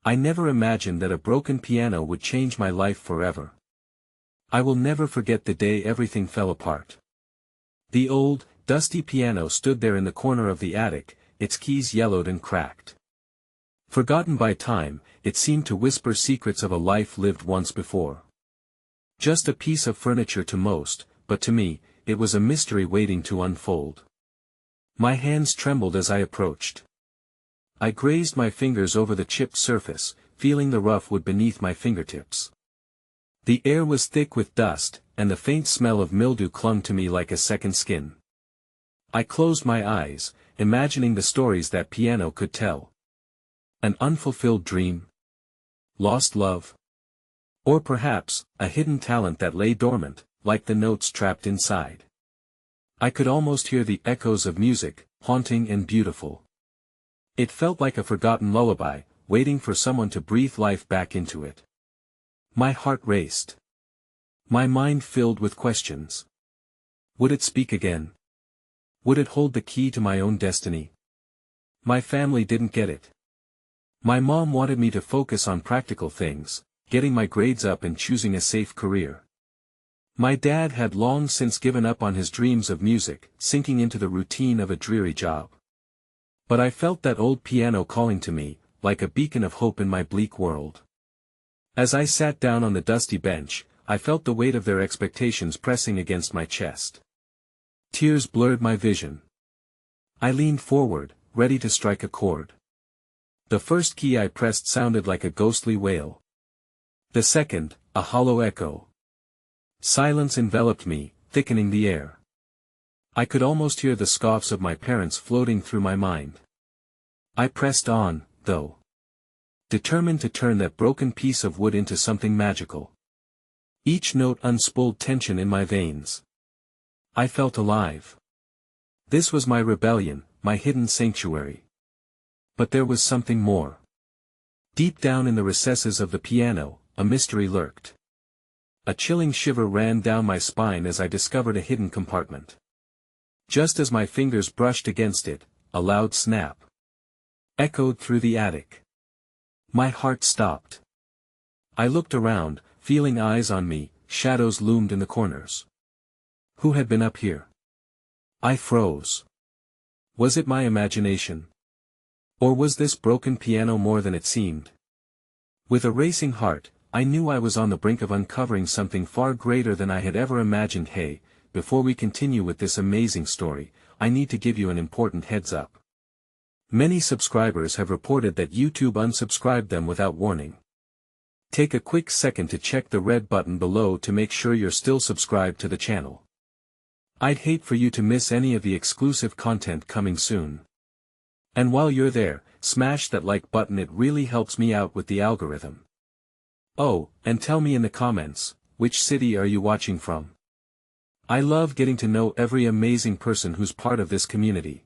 I never imagined that a broken piano would change my life forever. I will never forget the day everything fell apart. The old, dusty piano stood there in the corner of the attic, its keys yellowed and cracked. Forgotten by time, it seemed to whisper secrets of a life lived once before. Just a piece of furniture to most, but to me, it was a mystery waiting to unfold. My hands trembled as I approached. I grazed my fingers over the chipped surface, feeling the rough wood beneath my fingertips. The air was thick with dust, and the faint smell of mildew clung to me like a second skin. I closed my eyes, imagining the stories that piano could tell. An unfulfilled dream? Lost love? Or perhaps, a hidden talent that lay dormant, like the notes trapped inside. I could almost hear the echoes of music, haunting and beautiful. It felt like a forgotten lullaby, waiting for someone to breathe life back into it. My heart raced. My mind filled with questions. Would it speak again? Would it hold the key to my own destiny? My family didn't get it. My mom wanted me to focus on practical things, getting my grades up and choosing a safe career. My dad had long since given up on his dreams of music, sinking into the routine of a dreary job. But I felt that old piano calling to me, like a beacon of hope in my bleak world. As I sat down on the dusty bench, I felt the weight of their expectations pressing against my chest. Tears blurred my vision. I leaned forward, ready to strike a chord. The first key I pressed sounded like a ghostly wail. The second, a hollow echo. Silence enveloped me, thickening the air. I could almost hear the scoffs of my parents floating through my mind. I pressed on, though. Determined to turn that broken piece of wood into something magical. Each note unspooled tension in my veins. I felt alive. This was my rebellion, my hidden sanctuary. But there was something more. Deep down in the recesses of the piano, a mystery lurked. A chilling shiver ran down my spine as I discovered a hidden compartment. Just as my fingers brushed against it, a loud snap echoed through the attic. My heart stopped. I looked around, feeling eyes on me, shadows loomed in the corners. Who had been up here? I froze. Was it my imagination? Or was this broken piano more than it seemed? With a racing heart, I knew I was on the brink of uncovering something far greater than I had ever imagined. Hey, before we continue with this amazing story, I need to give you an important heads up. Many subscribers have reported that YouTube unsubscribed them without warning. Take a quick second to check the red button below to make sure you're still subscribed to the channel. I'd hate for you to miss any of the exclusive content coming soon. And while you're there, smash that like button, it really helps me out with the algorithm. Oh, and tell me in the comments, which city are you watching from? I love getting to know every amazing person who's part of this community.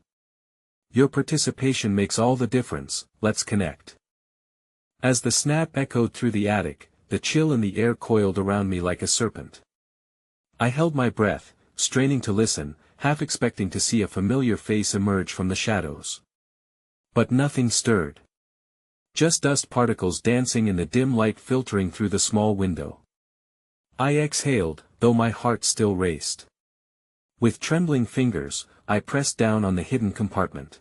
Your participation makes all the difference. Let's connect. As the snap echoed through the attic, the chill in the air coiled around me like a serpent. I held my breath, straining to listen, half expecting to see a familiar face emerge from the shadows. But nothing stirred. Just dust particles dancing in the dim light filtering through the small window. I exhaled, though my heart still raced. With trembling fingers, I pressed down on the hidden compartment.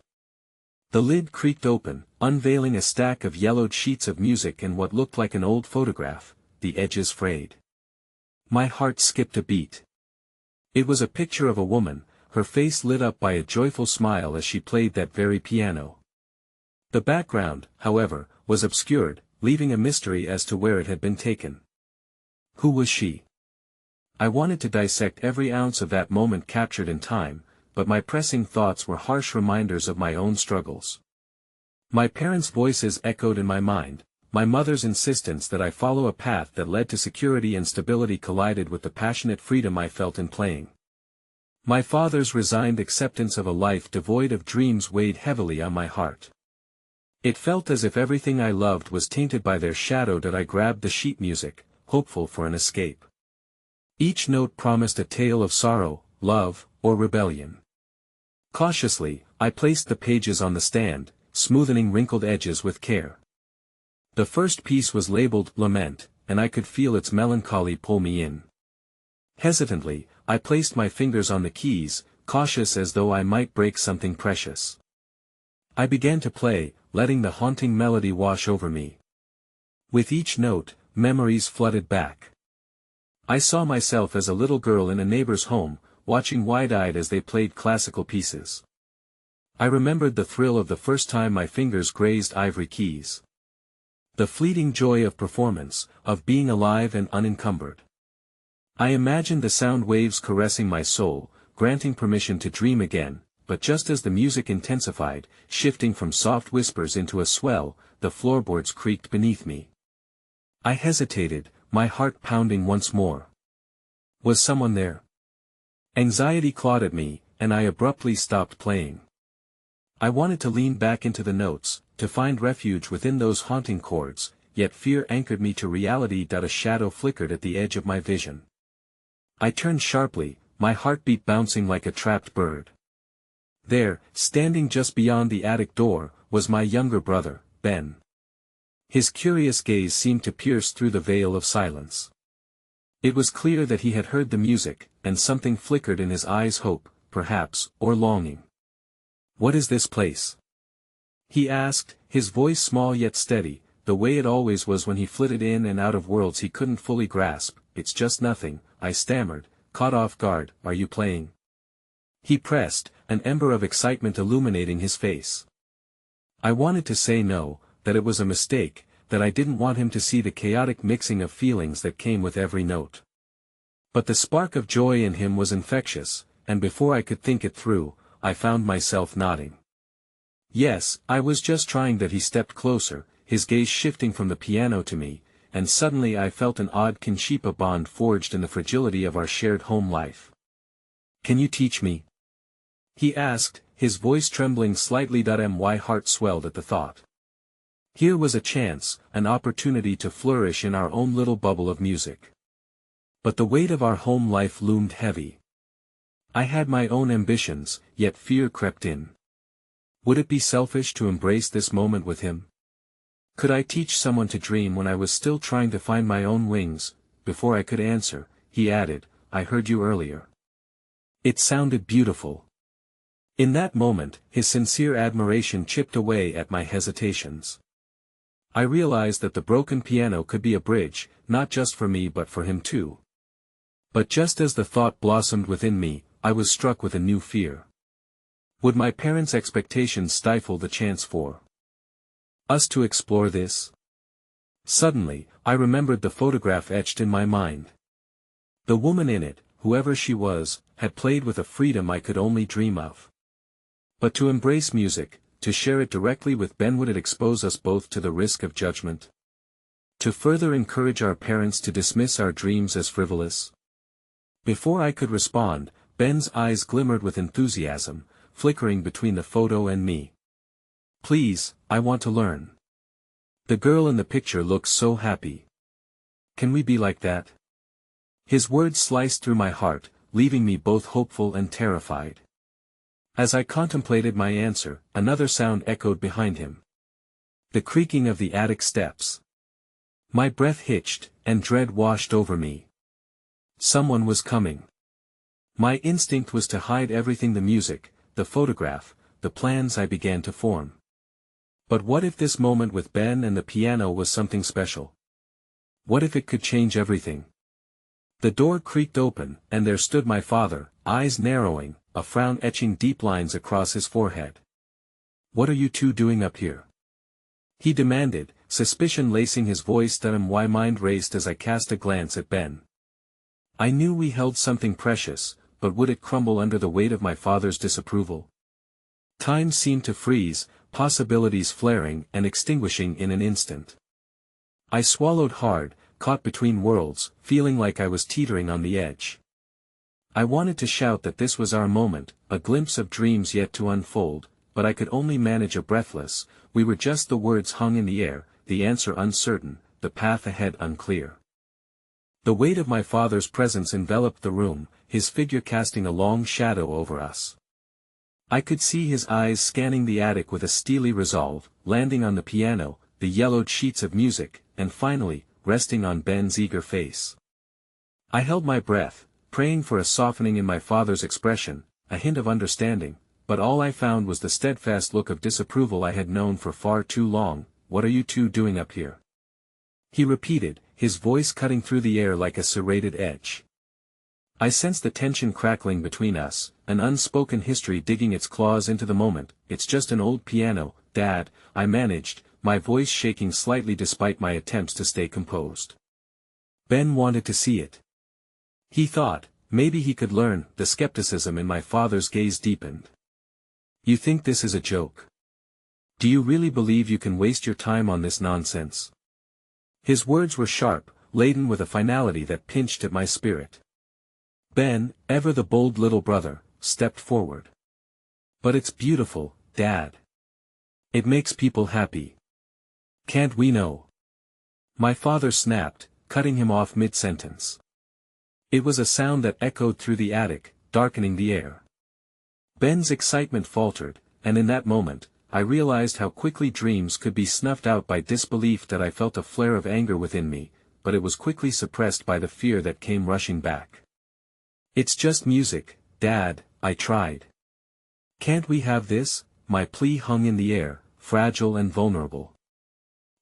The lid creaked open, unveiling a stack of yellowed sheets of music and what looked like an old photograph, the edges frayed. My heart skipped a beat. It was a picture of a woman, her face lit up by a joyful smile as she played that very piano. The background, however, was obscured, leaving a mystery as to where it had been taken. Who was she? I wanted to dissect every ounce of that moment captured in time, but my pressing thoughts were harsh reminders of my own struggles. My parents' voices echoed in my mind, my mother's insistence that I follow a path that led to security and stability collided with the passionate freedom I felt in playing. My father's resigned acceptance of a life devoid of dreams weighed heavily on my heart. It felt as if everything I loved was tainted by their shadow. That I grabbed the sheet music, hopeful for an escape. Each note promised a tale of sorrow, love, or rebellion. Cautiously, I placed the pages on the stand, smoothing wrinkled edges with care. The first piece was labeled Lament, and I could feel its melancholy pull me in. Hesitantly, I placed my fingers on the keys, cautious as though I might break something precious. I began to play, letting the haunting melody wash over me. With each note, memories flooded back. I saw myself as a little girl in a neighbor's home, watching wide-eyed as they played classical pieces. I remembered the thrill of the first time my fingers grazed ivory keys. The fleeting joy of performance, of being alive and unencumbered. I imagined the sound waves caressing my soul, granting permission to dream again, but just as the music intensified, shifting from soft whispers into a swell, the floorboards creaked beneath me. I hesitated, my heart pounding once more. Was someone there? Anxiety clawed at me, and I abruptly stopped playing. I wanted to lean back into the notes, to find refuge within those haunting chords, yet fear anchored me to reality. A shadow flickered at the edge of my vision. I turned sharply, my heartbeat bouncing like a trapped bird. There, standing just beyond the attic door, was my younger brother, Ben. His curious gaze seemed to pierce through the veil of silence. It was clear that he had heard the music, and something flickered in his eyes, hope, perhaps, or longing. "What is this place?" he asked, his voice small yet steady, the way it always was when he flitted in and out of worlds he couldn't fully grasp. "It's just nothing," I stammered, caught off guard. "Are you playing?" He pressed, an ember of excitement illuminating his face. I wanted to say no, that it was a mistake, that I didn't want him to see the chaotic mixing of feelings that came with every note. But the spark of joy in him was infectious, and before I could think it through, I found myself nodding. Yes, I was just trying. That he stepped closer, his gaze shifting from the piano to me, and suddenly I felt an odd kinship, a bond forged in the fragility of our shared home life. "Can you teach me?" he asked, his voice trembling slightly. My heart swelled at the thought. Here was a chance, an opportunity to flourish in our own little bubble of music. But the weight of our home life loomed heavy. I had my own ambitions, yet fear crept in. Would it be selfish to embrace this moment with him? Could I teach someone to dream when I was still trying to find my own wings? Before I could answer, he added, "I heard you earlier. It sounded beautiful." In that moment, his sincere admiration chipped away at my hesitations. I realized that the broken piano could be a bridge, not just for me but for him too. But just as the thought blossomed within me, I was struck with a new fear. Would my parents' expectations stifle the chance for us to explore this? Suddenly, I remembered the photograph etched in my mind. The woman in it, whoever she was, had played with a freedom I could only dream of. But to embrace music, to share it directly with Ben, would it expose us both to the risk of judgment? To further encourage our parents to dismiss our dreams as frivolous? Before I could respond, Ben's eyes glimmered with enthusiasm, flickering between the photo and me. "Please, I want to learn. The girl in the picture looks so happy. Can we be like that?" His words sliced through my heart, leaving me both hopeful and terrified. As I contemplated my answer, another sound echoed behind him. The creaking of the attic steps. My breath hitched, and dread washed over me. Someone was coming. My instinct was to hide everything: the music, the photograph, the plans I began to form. But what if this moment with Ben and the piano was something special? What if it could change everything? The door creaked open, and there stood my father, eyes narrowing, a frown etching deep lines across his forehead. "What are you two doing up here?" he demanded, suspicion lacing his voice. My mind raced as I cast a glance at Ben. I knew we held something precious, but would it crumble under the weight of my father's disapproval? Time seemed to freeze, possibilities flaring and extinguishing in an instant. I swallowed hard, caught between worlds, feeling like I was teetering on the edge. I wanted to shout that this was our moment, a glimpse of dreams yet to unfold, but I could only manage a breathless, "We were just." The words hung in the air, the answer uncertain, the path ahead unclear. The weight of my father's presence enveloped the room, his figure casting a long shadow over us. I could see his eyes scanning the attic with a steely resolve, landing on the piano, the yellowed sheets of music, and finally, resting on Ben's eager face. I held my breath, praying for a softening in my father's expression, a hint of understanding, but all I found was the steadfast look of disapproval I had known for far too long. "What are you two doing up here?" he repeated, his voice cutting through the air like a serrated edge. I sensed the tension crackling between us, an unspoken history digging its claws into the moment. "It's just an old piano, Dad," I managed, my voice shaking slightly despite my attempts to stay composed. Ben wanted to see it. He thought, maybe he could learn. The skepticism in my father's gaze deepened. "You think this is a joke? Do you really believe you can waste your time on this nonsense?" His words were sharp, laden with a finality that pinched at my spirit. Ben, ever the bold little brother, stepped forward. "But it's beautiful, Dad. It makes people happy. Can't we know?" My father snapped, cutting him off mid-sentence. It was a sound that echoed through the attic, darkening the air. Ben's excitement faltered, and in that moment, I realized how quickly dreams could be snuffed out by disbelief. That I felt a flare of anger within me, but it was quickly suppressed by the fear that came rushing back. "It's just music, Dad," I tried. "Can't we have this?" My plea hung in the air, fragile and vulnerable.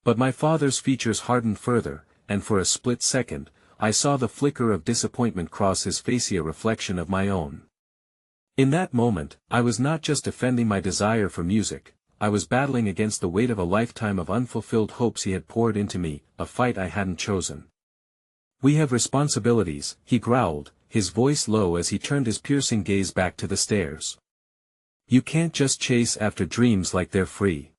But my father's features hardened further, and for a split second, I saw the flicker of disappointment cross his face, a reflection of my own. In that moment, I was not just defending my desire for music, I was battling against the weight of a lifetime of unfulfilled hopes he had poured into me, a fight I hadn't chosen. "We have responsibilities," he growled, his voice low as he turned his piercing gaze back to the stairs. "You can't just chase after dreams like they're free."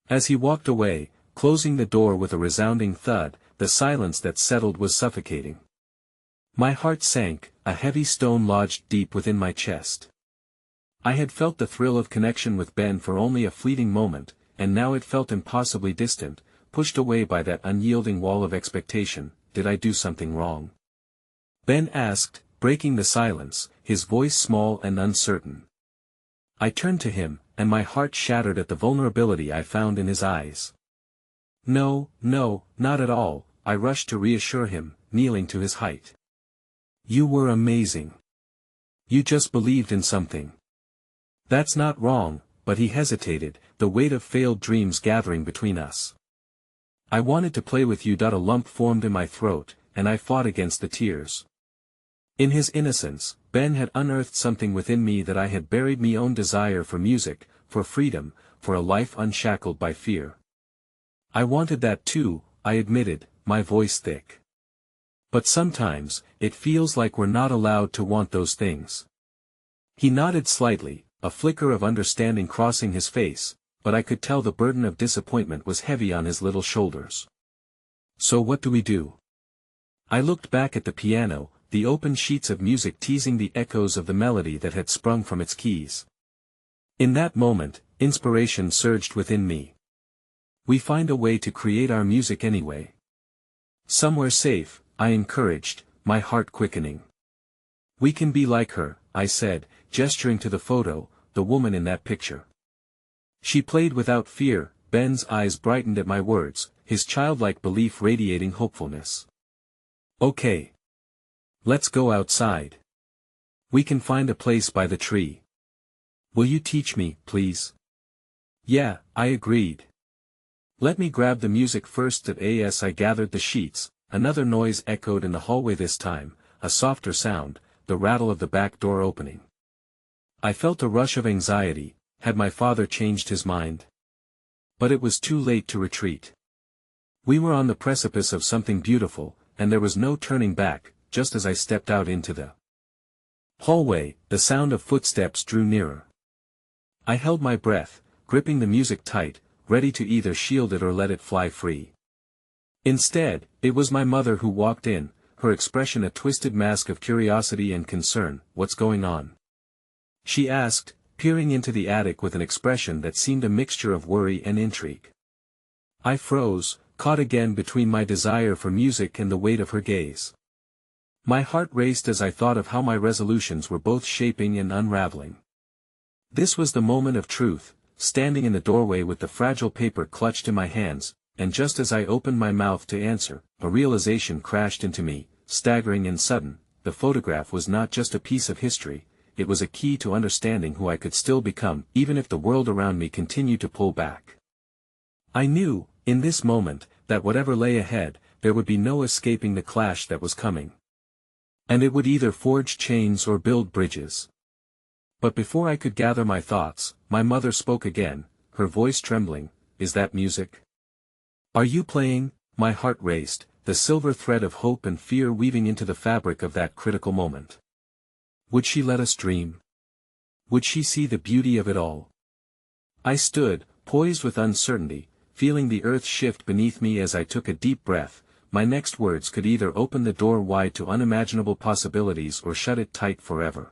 As he walked away, closing the door with a resounding thud, the silence that settled was suffocating. My heart sank, a heavy stone lodged deep within my chest. I had felt the thrill of connection with Ben for only a fleeting moment, and now it felt impossibly distant, pushed away by that unyielding wall of expectation. Did I do something wrong? Ben asked, breaking the silence, his voice small and uncertain. I turned to him, and my heart shattered at the vulnerability I found in his eyes. "No, no, not at all," I rushed to reassure him, kneeling to his height. "You were amazing. You just believed in something." "That's not wrong," but he hesitated, the weight of failed dreams gathering between us. "I wanted to play with you." A lump formed in my throat, and I fought against the tears. In his innocence, Ben had unearthed something within me that I had buried: my own desire for music, for freedom, for a life unshackled by fear. "I wanted that too," I admitted, my voice thick. "But sometimes, it feels like we're not allowed to want those things." He nodded slightly, a flicker of understanding crossing his face, but I could tell the burden of disappointment was heavy on his little shoulders. "So what do we do?" I looked back at the piano, the open sheets of music teasing the echoes of the melody that had sprung from its keys. In that moment, inspiration surged within me. "We find a way to create our music anyway. Somewhere safe," I encouraged, my heart quickening. "We can be like her," I said, gesturing to the photo, the woman in that picture. She played without fear. Ben's eyes brightened at my words, his childlike belief radiating hopefulness. "Okay. Let's go outside. We can find a place by the tree. Will you teach me, please?" "Yeah," I agreed. "Let me grab the music first." As I gathered the sheets, another noise echoed in the hallway, this time, a softer sound, the rattle of the back door opening. I felt a rush of anxiety. Had my father changed his mind? But it was too late to retreat. We were on the precipice of something beautiful, and there was no turning back. Just as I stepped out into the hallway, the sound of footsteps drew nearer. I held my breath, gripping the music tight, ready to either shield it or let it fly free. Instead, it was my mother who walked in, her expression a twisted mask of curiosity and concern. "What's going on?" she asked, peering into the attic with an expression that seemed a mixture of worry and intrigue. I froze, caught again between my desire for music and the weight of her gaze. My heart raced as I thought of how my resolutions were both shaping and unraveling. This was the moment of truth, standing in the doorway with the fragile paper clutched in my hands, and just as I opened my mouth to answer, a realization crashed into me, staggering and sudden. The photograph was not just a piece of history, it was a key to understanding who I could still become, even if the world around me continued to pull back. I knew, in this moment, that whatever lay ahead, there would be no escaping the clash that was coming. And it would either forge chains or build bridges. But before I could gather my thoughts, my mother spoke again, her voice trembling. "Is that music? Are you playing?" My heart raced, the silver thread of hope and fear weaving into the fabric of that critical moment. Would she let us dream? Would she see the beauty of it all? I stood, poised with uncertainty, feeling the earth shift beneath me as I took a deep breath. My next words could either open the door wide to unimaginable possibilities or shut it tight forever.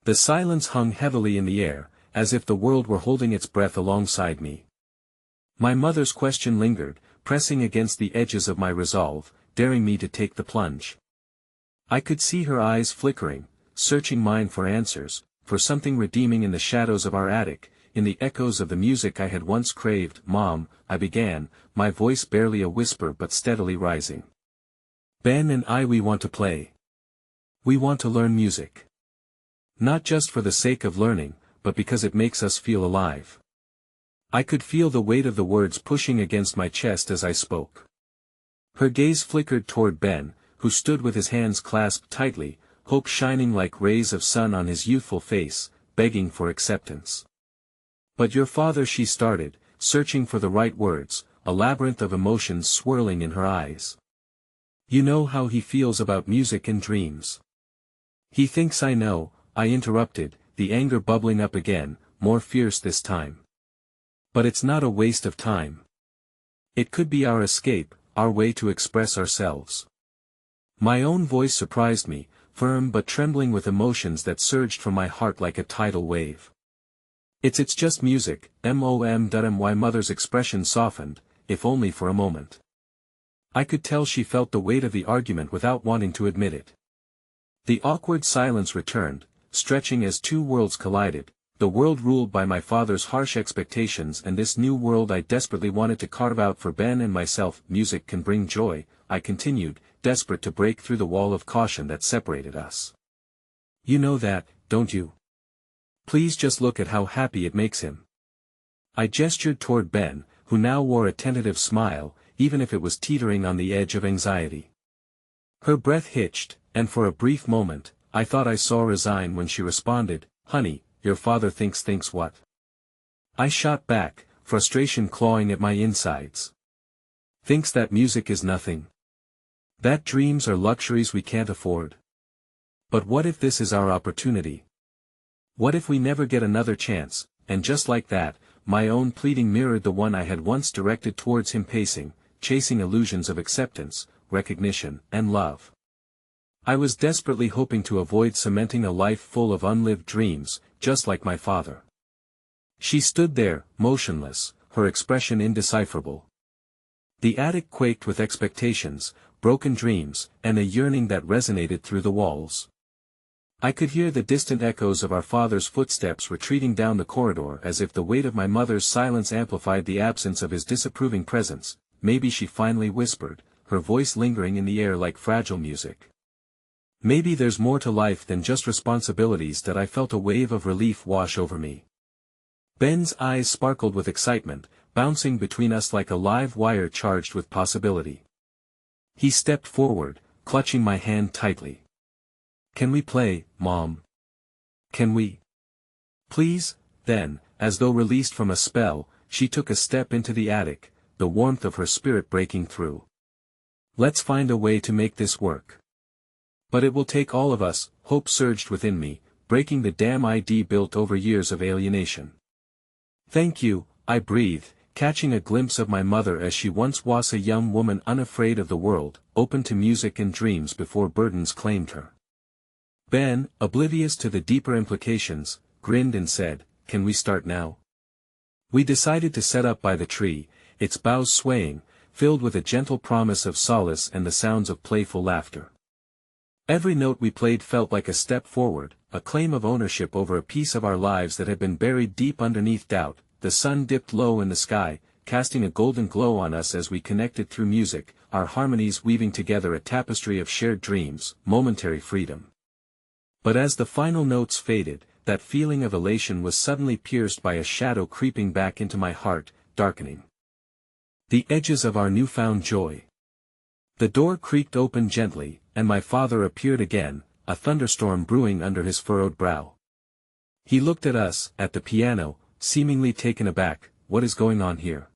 The silence hung heavily in the air, as if the world were holding its breath alongside me. My mother's question lingered, pressing against the edges of my resolve, daring me to take the plunge. I could see her eyes flickering, searching mine for answers, for something redeeming in the shadows of our attic, in the echoes of the music I had once craved. "Mom," I began, my voice barely a whisper but steadily rising. "Ben and we want to play. We want to learn music. Not just for the sake of learning, but because it makes us feel alive." I could feel the weight of the words pushing against my chest as I spoke. Her gaze flickered toward Ben, who stood with his hands clasped tightly, hope shining like rays of sun on his youthful face, begging for acceptance. "But your father," she started, searching for the right words, a labyrinth of emotions swirling in her eyes. "You know how he feels about music and dreams." "He thinks I know," I interrupted, the anger bubbling up again, more fierce this time. "But it's not a waste of time. It could be our escape, our way to express ourselves." My own voice surprised me, firm but trembling with emotions that surged from my heart like a tidal wave. It's just music, My mother's expression softened, if only for a moment. I could tell she felt the weight of the argument without wanting to admit it. The awkward silence returned, stretching as two worlds collided, the world ruled by my father's harsh expectations and this new world I desperately wanted to carve out for Ben and myself. "Music can bring joy," I continued, desperate to break through the wall of caution that separated us. "You know that, don't you? Please just look at how happy it makes him." I gestured toward Ben, who now wore a tentative smile, even if it was teetering on the edge of anxiety. Her breath hitched, and for a brief moment, I thought I saw resign when she responded, "Honey, your father thinks what?" I shot back, frustration clawing at my insides. "Thinks that music is nothing. That dreams are luxuries we can't afford. But what if this is our opportunity? What if we never get another chance?" And just like that, my own pleading mirrored the one I had once directed towards him, pacing, chasing illusions of acceptance, recognition, and love. I was desperately hoping to avoid cementing a life full of unlived dreams, just like my father. She stood there, motionless, her expression indecipherable. The attic quaked with expectations, broken dreams, and a yearning that resonated through the walls. I could hear the distant echoes of our father's footsteps retreating down the corridor, as if the weight of my mother's silence amplified the absence of his disapproving presence. "Maybe," she finally whispered, her voice lingering in the air like fragile music. "Maybe there's more to life than just responsibilities." That I felt a wave of relief wash over me. Ben's eyes sparkled with excitement, bouncing between us like a live wire charged with possibility. He stepped forward, clutching my hand tightly. "Can we play, Mom? Can we? Please?" Then, as though released from a spell, she took a step into the attic, the warmth of her spirit breaking through. "Let's find a way to make this work. But it will take all of us." Hope surged within me, breaking the dam ID built over years of alienation. "Thank you," I breathed, catching a glimpse of my mother as she once was, a young woman unafraid of the world, open to music and dreams before burdens claimed her. Ben, oblivious to the deeper implications, grinned and said, "Can we start now?" We decided to set up by the tree, its boughs swaying, filled with a gentle promise of solace and the sounds of playful laughter. Every note we played felt like a step forward, a claim of ownership over a piece of our lives that had been buried deep underneath doubt, the sun dipped low in the sky, casting a golden glow on us as we connected through music, our harmonies weaving together a tapestry of shared dreams, momentary freedom. But as the final notes faded, that feeling of elation was suddenly pierced by a shadow creeping back into my heart, darkening the edges of our newfound joy. The door creaked open gently, and my father appeared again, a thunderstorm brewing under his furrowed brow. He looked at us, at the piano, seemingly taken aback. "What is going on here?"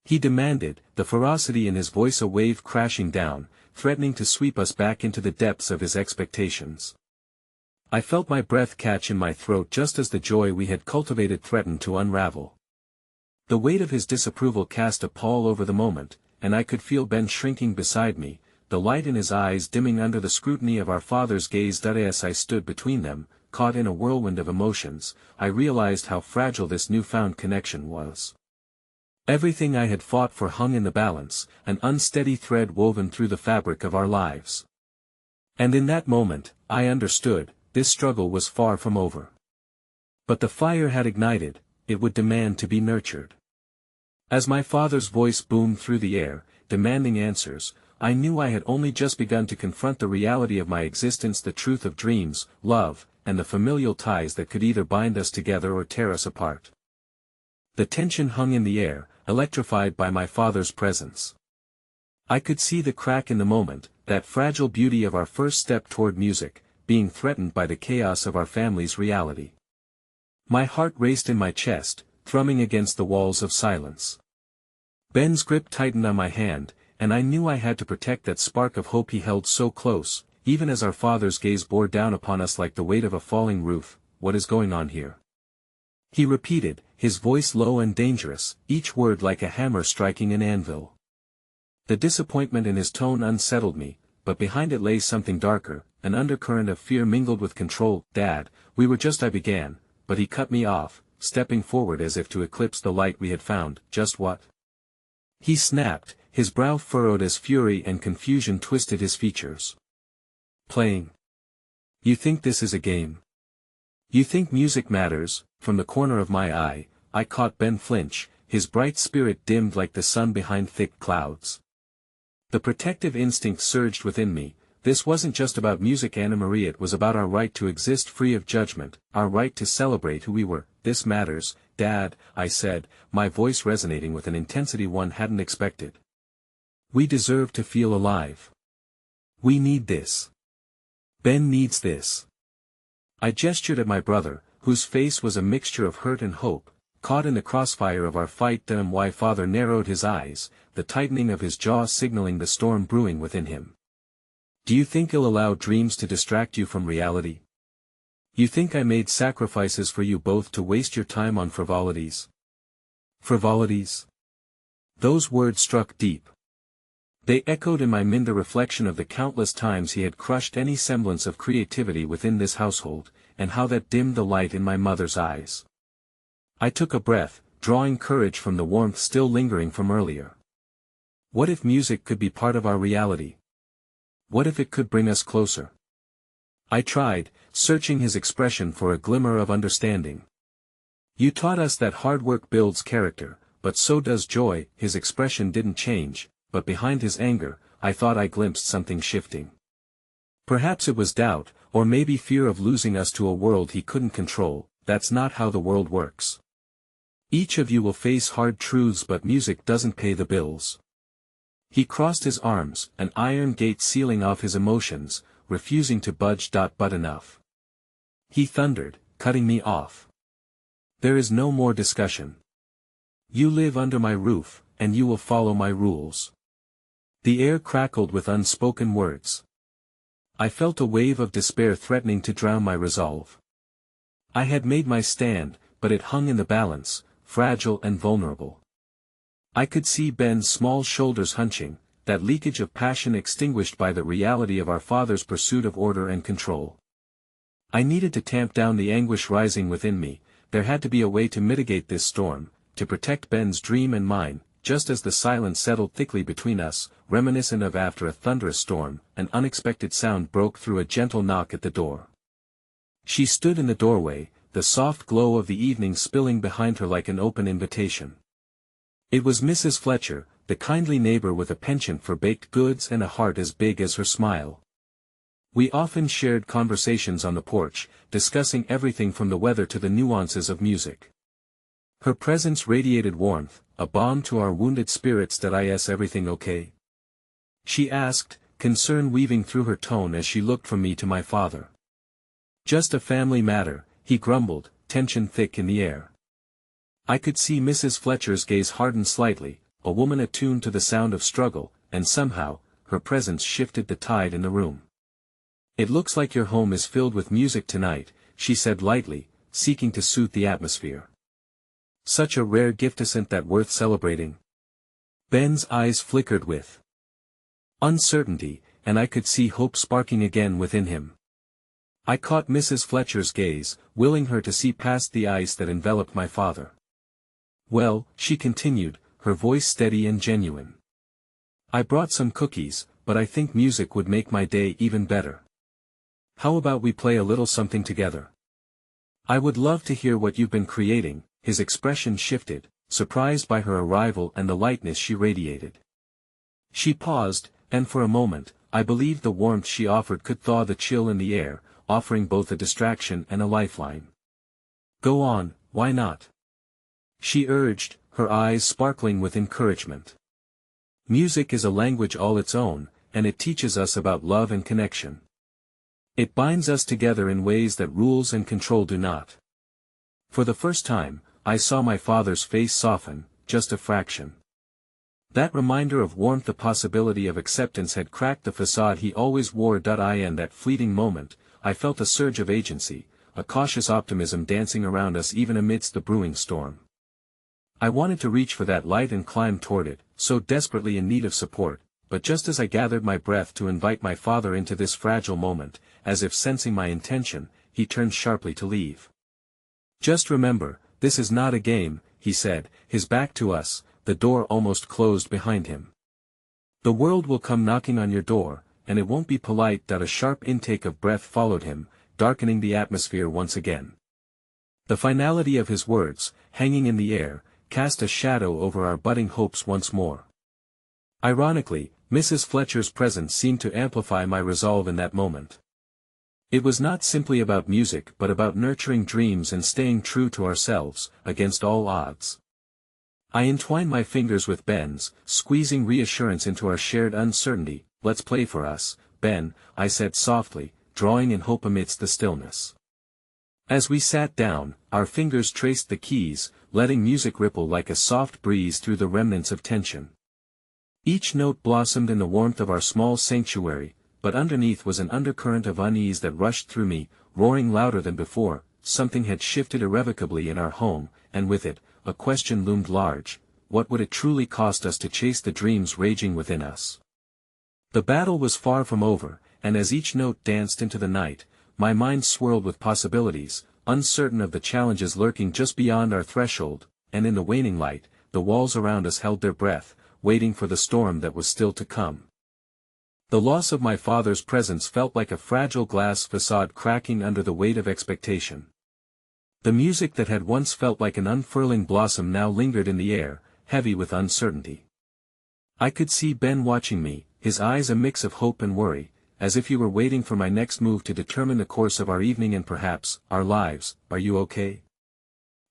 he demanded, the ferocity in his voice a wave crashing down, threatening to sweep us back into the depths of his expectations. I felt my breath catch in my throat just as the joy we had cultivated threatened to unravel. The weight of his disapproval cast a pall over the moment, and I could feel Ben shrinking beside me, the light in his eyes dimming under the scrutiny of our father's gaze. As I stood between them, caught in a whirlwind of emotions, I realized how fragile this newfound connection was. Everything I had fought for hung in the balance, an unsteady thread woven through the fabric of our lives. And in that moment, I understood, this struggle was far from over. But the fire had ignited, it would demand to be nurtured. As my father's voice boomed through the air, demanding answers, I knew I had only just begun to confront the reality of my existence, the truth of dreams, love, and the familial ties that could either bind us together or tear us apart. The tension hung in the air, electrified by my father's presence. I could see the crack in the moment, that fragile beauty of our first step toward music, being threatened by the chaos of our family's reality. My heart raced in my chest, thrumming against the walls of silence. Ben's grip tightened on my hand, and I knew I had to protect that spark of hope he held so close, even as our father's gaze bore down upon us like the weight of a falling roof. "What is going on here?" he repeated, his voice low and dangerous, each word like a hammer striking an anvil. The disappointment in his tone unsettled me, but behind it lay something darker, an undercurrent of fear mingled with control. "Dad, we were just," I began, but he cut me off, stepping forward as if to eclipse the light we had found. "Just what?" he snapped, his brow furrowed as fury and confusion twisted his features. "Playing. You think this is a game? You think music matters?" From the corner of my eye, I caught Ben flinch, his bright spirit dimmed like the sun behind thick clouds. The protective instinct surged within me. This wasn't just about music, Anna Marie, it was about our right to exist free of judgment, our right to celebrate who we were. "This matters, Dad," I said, my voice resonating with an intensity one hadn't expected. "We deserve to feel alive. We need this. Ben needs this." I gestured at my brother, whose face was a mixture of hurt and hope, caught in the crossfire of our fight. My father narrowed his eyes, the tightening of his jaw signaling the storm brewing within him. "Do you think you'll allow dreams to distract you from reality? You think I made sacrifices for you both to waste your time on frivolities?" Frivolities? Those words struck deep. They echoed in my mind the reflection of the countless times he had crushed any semblance of creativity within this household, and how that dimmed the light in my mother's eyes. I took a breath, drawing courage from the warmth still lingering from earlier. What if music could be part of our reality? What if it could bring us closer? I tried, searching his expression for a glimmer of understanding. "You taught us that hard work builds character, but so does joy." His expression didn't change, but behind his anger, I thought I glimpsed something shifting. Perhaps it was doubt, or maybe fear of losing us to a world he couldn't control. "That's not how the world works. Each of you will face hard truths, but music doesn't pay the bills." He crossed his arms, an iron gate sealing off his emotions, refusing to budge. "But enough," he thundered, cutting me off. "There is no more discussion. You live under my roof, and you will follow my rules." The air crackled with unspoken words. I felt a wave of despair threatening to drown my resolve. I had made my stand, but it hung in the balance, fragile and vulnerable. I could see Ben's small shoulders hunching, that leakage of passion extinguished by the reality of our father's pursuit of order and control. I needed to tamp down the anguish rising within me. There had to be a way to mitigate this storm, to protect Ben's dream and mine. Just as the silence settled thickly between us, reminiscent of after a thunderous storm, an unexpected sound broke through, a gentle knock at the door. She stood in the doorway, the soft glow of the evening spilling behind her like an open invitation. It was Mrs. Fletcher, the kindly neighbor with a penchant for baked goods and a heart as big as her smile. We often shared conversations on the porch, discussing everything from the weather to the nuances of music. Her presence radiated warmth, a balm to our wounded spirits. Is everything okay? She asked, concern weaving through her tone as she looked from me to my father. Just a family matter, he grumbled, tension thick in the air. I could see Mrs. Fletcher's gaze harden slightly, a woman attuned to the sound of struggle, and somehow, her presence shifted the tide in the room. It looks like your home is filled with music tonight, she said lightly, seeking to soothe the atmosphere. Such a rare gift, isn't that worth celebrating? Ben's eyes flickered with uncertainty, and I could see hope sparking again within him. I caught Mrs. Fletcher's gaze, willing her to see past the ice that enveloped my father. Well, she continued, her voice steady and genuine. I brought some cookies, but I think music would make my day even better. How about we play a little something together? I would love to hear what you've been creating. His expression shifted, surprised by her arrival and the lightness she radiated. She paused, and for a moment, I believed the warmth she offered could thaw the chill in the air, offering both a distraction and a lifeline. Go on, why not? She urged, her eyes sparkling with encouragement. Music is a language all its own, and it teaches us about love and connection. It binds us together in ways that rules and control do not. For the first time, I saw my father's face soften, just a fraction. That reminder of warmth, the possibility of acceptance, had cracked the facade he always wore. In that fleeting moment, I felt a surge of agency, a cautious optimism dancing around us even amidst the brewing storm. I wanted to reach for that light and climb toward it, so desperately in need of support, but just as I gathered my breath to invite my father into this fragile moment, as if sensing my intention, he turned sharply to leave. Just remember, this is not a game, he said, his back to us, the door almost closed behind him. The world will come knocking on your door, and it won't be polite. A sharp intake of breath followed him, darkening the atmosphere once again. The finality of his words, hanging in the air, cast a shadow over our budding hopes once more. Ironically, Mrs. Fletcher's presence seemed to amplify my resolve in that moment. It was not simply about music but about nurturing dreams and staying true to ourselves, against all odds. I entwined my fingers with Ben's, squeezing reassurance into our shared uncertainty. Let's play for us, Ben, I said softly, drawing in hope amidst the stillness. As we sat down, our fingers traced the keys, letting music ripple like a soft breeze through the remnants of tension. Each note blossomed in the warmth of our small sanctuary, but underneath was an undercurrent of unease that rushed through me, roaring louder than before. Something had shifted irrevocably in our home, and with it, a question loomed large: what would it truly cost us to chase the dreams raging within us? The battle was far from over, and as each note danced into the night, my mind swirled with possibilities, uncertain of the challenges lurking just beyond our threshold, and in the waning light, the walls around us held their breath, waiting for the storm that was still to come. The loss of my father's presence felt like a fragile glass facade cracking under the weight of expectation. The music that had once felt like an unfurling blossom now lingered in the air, heavy with uncertainty. I could see Ben watching me, his eyes a mix of hope and worry, as if he were waiting for my next move to determine the course of our evening and perhaps, our lives. Are you okay?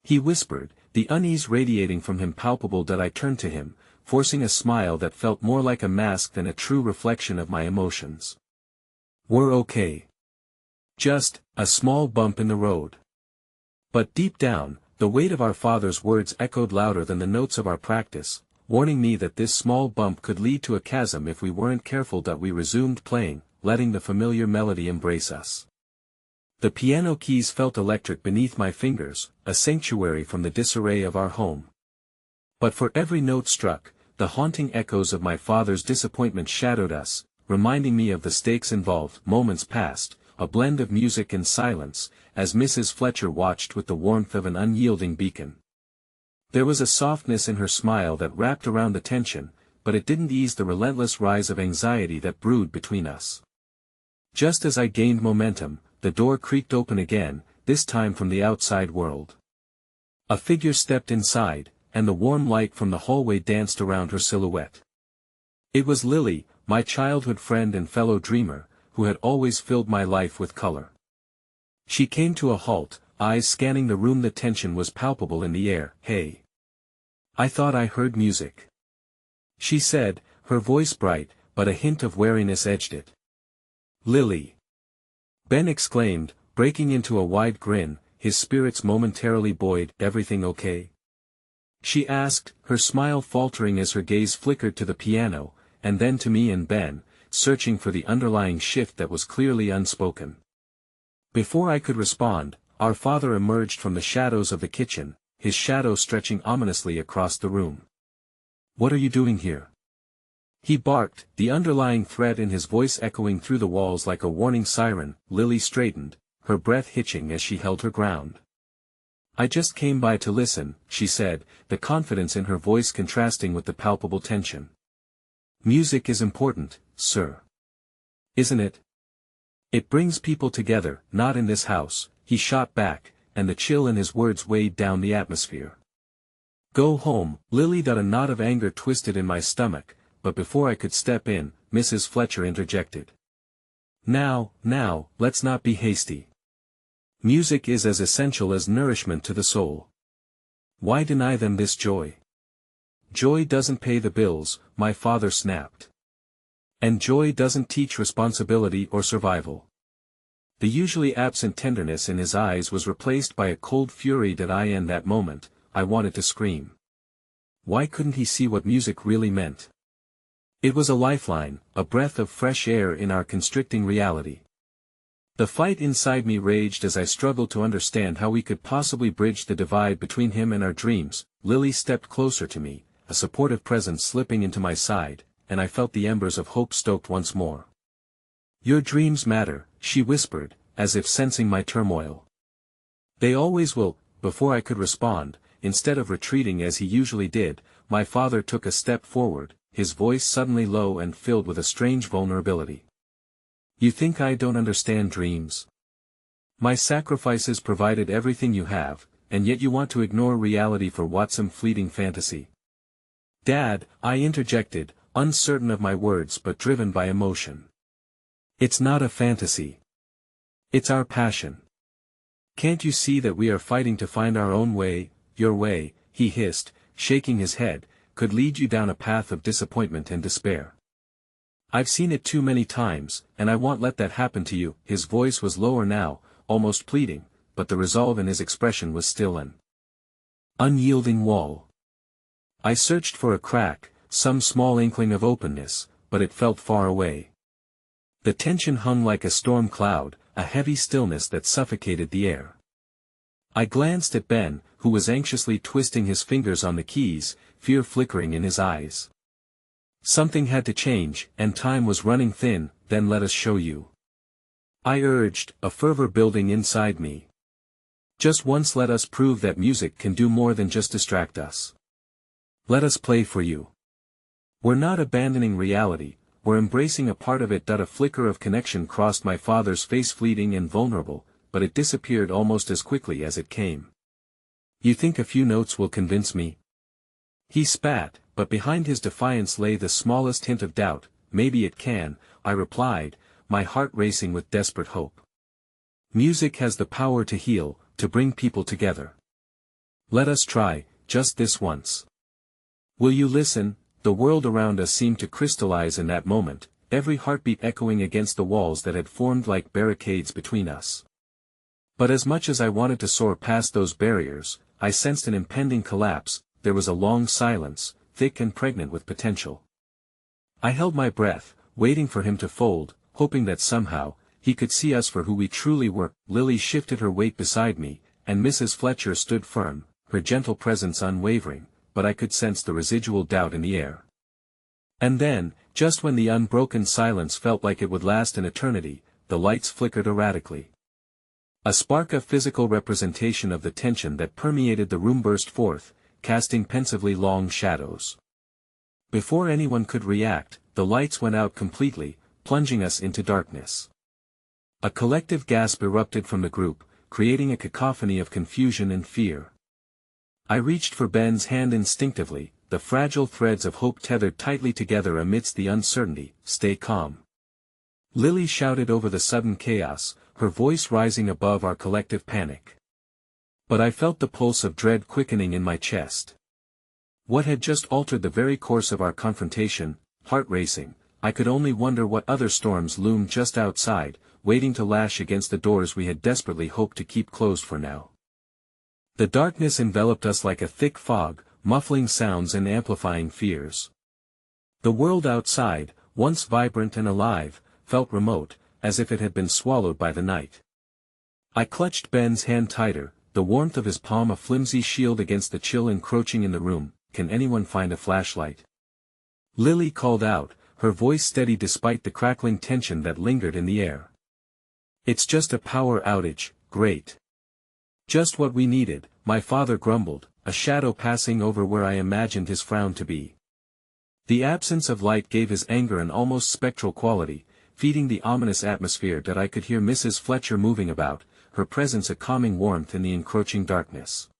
He whispered, the unease radiating from him palpable. I turned to him, forcing a smile that felt more like a mask than a true reflection of my emotions. We're okay. Just a small bump in the road. But deep down, the weight of our father's words echoed louder than the notes of our practice, warning me that this small bump could lead to a chasm if we weren't careful. We resumed playing, letting the familiar melody embrace us. The piano keys felt electric beneath my fingers, a sanctuary from the disarray of our home. But for every note struck, the haunting echoes of my father's disappointment shadowed us, reminding me of the stakes involved. Moments passed, a blend of music and silence, as Mrs. Fletcher watched with the warmth of an unyielding beacon. There was a softness in her smile that wrapped around the tension, but it didn't ease the relentless rise of anxiety that brewed between us. Just as I gained momentum, the door creaked open again, this time from the outside world. A figure stepped inside, and the warm light from the hallway danced around her silhouette. It was Lily, my childhood friend and fellow dreamer, who had always filled my life with color. She came to a halt, eyes scanning the room. The tension was palpable in the air. "Hey. I thought I heard music," she said, her voice bright, but a hint of wariness edged it. "Lily!" Ben exclaimed, breaking into a wide grin, his spirits momentarily buoyed. "Everything okay?" she asked, her smile faltering as her gaze flickered to the piano, and then to me and Ben, searching for the underlying shift that was clearly unspoken. Before I could respond, our father emerged from the shadows of the kitchen, his shadow stretching ominously across the room. "What are you doing here?" he barked, the underlying threat in his voice echoing through the walls like a warning siren. Lily straightened, her breath hitching as she held her ground. "I just came by to listen," she said, the confidence in her voice contrasting with the palpable tension. "Music is important, sir. Isn't it? It brings people together." "Not in this house," he shot back, and the chill in his words weighed down the atmosphere. "Go home." Lily. A knot of anger twisted in my stomach, but before I could step in, Mrs. Fletcher interjected. Now, let's not be hasty. Music is as essential as nourishment to the soul. Why deny them this joy? Joy doesn't pay the bills," my father snapped. "And joy doesn't teach responsibility or survival." The usually absent tenderness in his eyes was replaced by a cold fury that in that moment, I wanted to scream. Why couldn't he see what music really meant? It was a lifeline, a breath of fresh air in our constricting reality. The fight inside me raged as I struggled to understand how we could possibly bridge the divide between him and our dreams. Lily stepped closer to me, a supportive presence slipping into my side, and I felt the embers of hope stoked once more. "Your dreams matter," she whispered, as if sensing my turmoil. "They always will." Before I could respond, instead of retreating as he usually did, my father took a step forward, his voice suddenly low and filled with a strange vulnerability. "You think I don't understand dreams? My sacrifices provided everything you have, and yet you want to ignore reality for some fleeting fantasy." "Dad," I interjected, uncertain of my words but driven by emotion. "It's not a fantasy. It's our passion. Can't you see that we are fighting to find our own way? Your way," he hissed, shaking his head, "could lead you down a path of disappointment and despair. I've seen it too many times, and I won't let that happen to you." His voice was lower now, almost pleading, but the resolve in his expression was still an unyielding wall. I searched for a crack, some small inkling of openness, but it felt far away. The tension hung like a storm cloud, a heavy stillness that suffocated the air. I glanced at Ben, who was anxiously twisting his fingers on the keys, fear flickering in his eyes. Something had to change, and time was running thin. "Then let us show you," I urged, a fervor building inside me. "Just once let us prove that music can do more than just distract us. Let us play for you. We're not abandoning reality, we're embracing a part of it." A flicker of connection crossed my father's face, fleeting and vulnerable, but it disappeared almost as quickly as it came. "You think a few notes will convince me?" He spat, but behind his defiance lay the smallest hint of doubt. "Maybe it can," I replied, my heart racing with desperate hope. "Music has the power to heal, to bring people together. Let us try, just this once. Will you listen?" The world around us seemed to crystallize in that moment, every heartbeat echoing against the walls that had formed like barricades between us. But as much as I wanted to soar past those barriers, I sensed an impending collapse. There was a long silence, thick and pregnant with potential. I held my breath, waiting for him to fold, hoping that somehow, he could see us for who we truly were. Lily shifted her weight beside me, and Mrs. Fletcher stood firm, her gentle presence unwavering, but I could sense the residual doubt in the air. And then, just when the unbroken silence felt like it would last an eternity, the lights flickered erratically. A spark of physical representation of the tension that permeated the room burst forth, casting pensively long shadows. Before anyone could react, the lights went out completely, plunging us into darkness. A collective gasp erupted from the group, creating a cacophony of confusion and fear. I reached for Ben's hand instinctively, the fragile threads of hope tethered tightly together amidst the uncertainty. "Stay calm," Lily shouted over the sudden chaos, her voice rising above our collective panic. But I felt the pulse of dread quickening in my chest. What had just altered the very course of our confrontation? Heart racing, I could only wonder what other storms loomed just outside, waiting to lash against the doors we had desperately hoped to keep closed for now. The darkness enveloped us like a thick fog, muffling sounds and amplifying fears. The world outside, once vibrant and alive, felt remote, as if it had been swallowed by the night. I clutched Ben's hand tighter, the warmth of his palm a flimsy shield against the chill encroaching in the room. "Can anyone find a flashlight?" Lily called out, her voice steady despite the crackling tension that lingered in the air. "It's just a power outage, great." "Just what we needed," my father grumbled, a shadow passing over where I imagined his frown to be. The absence of light gave his anger an almost spectral quality, feeding the ominous atmosphere that I could hear Mrs. Fletcher moving about, her presence a calming warmth in the encroaching darkness.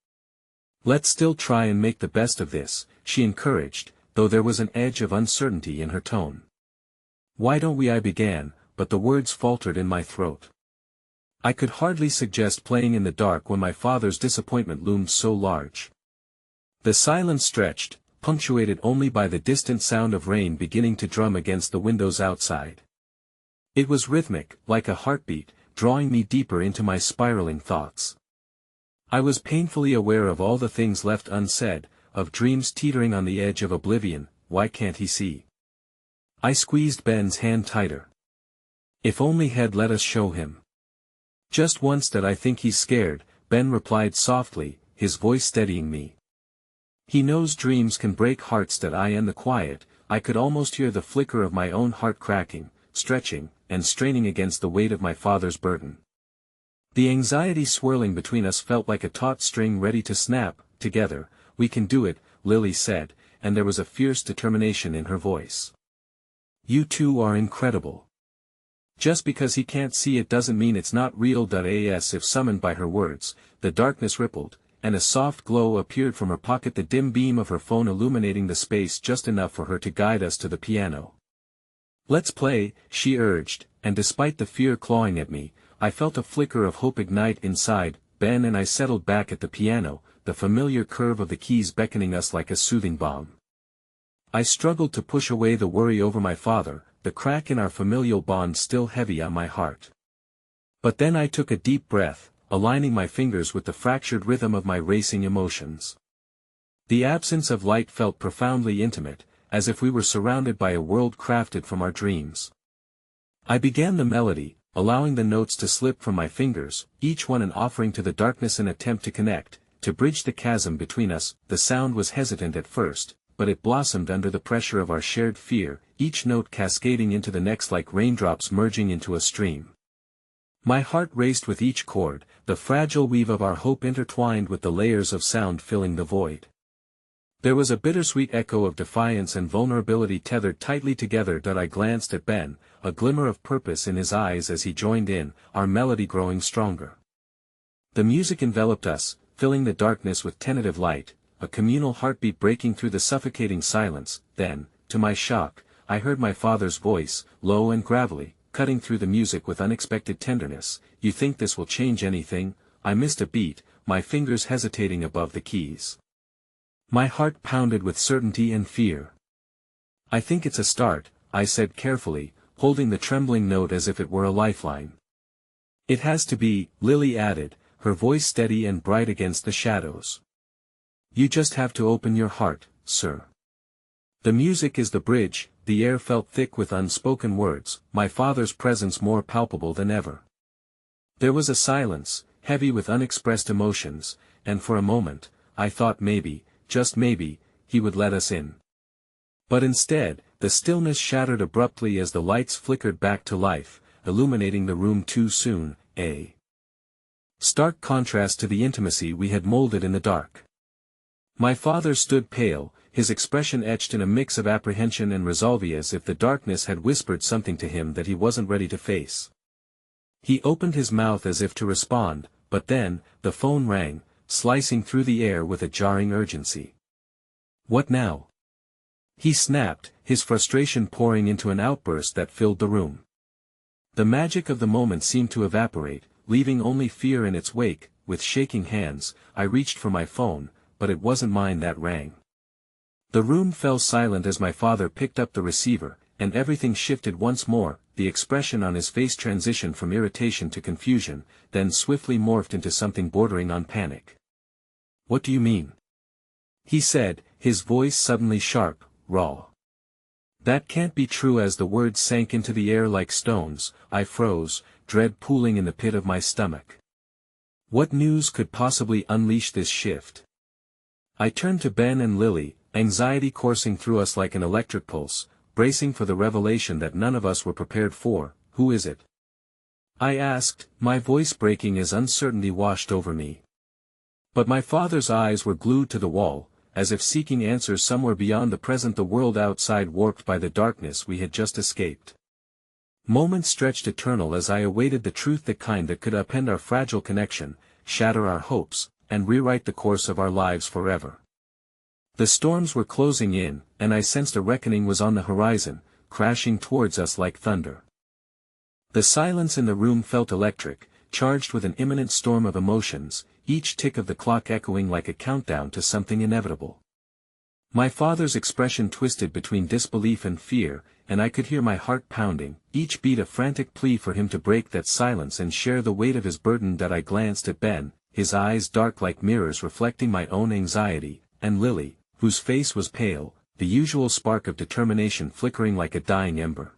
"Let's still try and make the best of this," she encouraged, though there was an edge of uncertainty in her tone. "Why don't we?" I began, but the words faltered in my throat. I could hardly suggest playing in the dark when my father's disappointment loomed so large. The silence stretched, punctuated only by the distant sound of rain beginning to drum against the windows outside. It was rhythmic, like a heartbeat, drawing me deeper into my spiraling thoughts. I was painfully aware of all the things left unsaid, of dreams teetering on the edge of oblivion. Why can't he see? I squeezed Ben's hand tighter. If only had let us show him. "Just once that I think he's scared," Ben replied softly, his voice steadying me. "He knows dreams can break hearts that I and the quiet." I could almost hear the flicker of my own heart cracking, stretching, and straining against the weight of my father's burden. The anxiety swirling between us felt like a taut string ready to snap. "Together, we can do it," Lily said, and there was a fierce determination in her voice. "You two are incredible. Just because he can't see it doesn't mean it's not real." As if summoned by her words, the darkness rippled, and a soft glow appeared from her pocket, the dim beam of her phone illuminating the space just enough for her to guide us to the piano. "Let's play," she urged, and despite the fear clawing at me, I felt a flicker of hope ignite inside. Ben and I settled back at the piano, the familiar curve of the keys beckoning us like a soothing balm. I struggled to push away the worry over my father, the crack in our familial bond still heavy on my heart. But then I took a deep breath, aligning my fingers with the fractured rhythm of my racing emotions. The absence of light felt profoundly intimate, as if we were surrounded by a world crafted from our dreams. I began the melody, allowing the notes to slip from my fingers, each one an offering to the darkness, an attempt to connect, to bridge the chasm between us. The sound was hesitant at first, but it blossomed under the pressure of our shared fear, each note cascading into the next like raindrops merging into a stream. My heart raced with each chord, the fragile weave of our hope intertwined with the layers of sound filling the void. There was a bittersweet echo of defiance and vulnerability tethered tightly together. I glanced at Ben, a glimmer of purpose in his eyes as he joined in, our melody growing stronger. The music enveloped us, filling the darkness with tentative light, a communal heartbeat breaking through the suffocating silence. Then, to my shock, I heard my father's voice, low and gravelly, cutting through the music with unexpected tenderness. "You think this will change anything?" I missed a beat, my fingers hesitating above the keys. My heart pounded with certainty and fear. "I think it's a start," I said carefully, holding the trembling note as if it were a lifeline. "It has to be," Lily added, her voice steady and bright against the shadows. "You just have to open your heart, sir. The music is the bridge." The air felt thick with unspoken words, my father's presence more palpable than ever. There was a silence, heavy with unexpressed emotions, and for a moment, I thought maybe, just maybe, he would let us in. But instead, the stillness shattered abruptly as the lights flickered back to life, illuminating the room too soon, a stark contrast to the intimacy we had molded in the dark. My father stood pale, his expression etched in a mix of apprehension and resolve, as if the darkness had whispered something to him that he wasn't ready to face. He opened his mouth as if to respond, but then, the phone rang, slicing through the air with a jarring urgency. "What now?" he snapped, his frustration pouring into an outburst that filled the room. The magic of the moment seemed to evaporate, leaving only fear in its wake. With shaking hands, I reached for my phone, but it wasn't mine that rang. The room fell silent as my father picked up the receiver, and everything shifted once more. The expression on his face transitioned from irritation to confusion, then swiftly morphed into something bordering on panic. "What do you mean?" he said, his voice suddenly sharp, raw. "That can't be true." As the words sank into the air like stones, I froze, dread pooling in the pit of my stomach. What news could possibly unleash this shift? I turned to Ben and Lily, anxiety coursing through us like an electric pulse, bracing for the revelation that none of us were prepared for. "Who is it?" I asked, my voice breaking as uncertainty washed over me. But my father's eyes were glued to the wall, as if seeking answers somewhere beyond the present, the world outside warped by the darkness we had just escaped. Moments stretched eternal as I awaited the truth, the kind that could upend our fragile connection, shatter our hopes, and rewrite the course of our lives forever. The storms were closing in, and I sensed a reckoning was on the horizon, crashing towards us like thunder. The silence in the room felt electric, charged with an imminent storm of emotions, each tick of the clock echoing like a countdown to something inevitable. My father's expression twisted between disbelief and fear, and I could hear my heart pounding, each beat a frantic plea for him to break that silence and share the weight of his burden. That I glanced at Ben, his eyes dark like mirrors reflecting my own anxiety, and Lily, whose face was pale, the usual spark of determination flickering like a dying ember.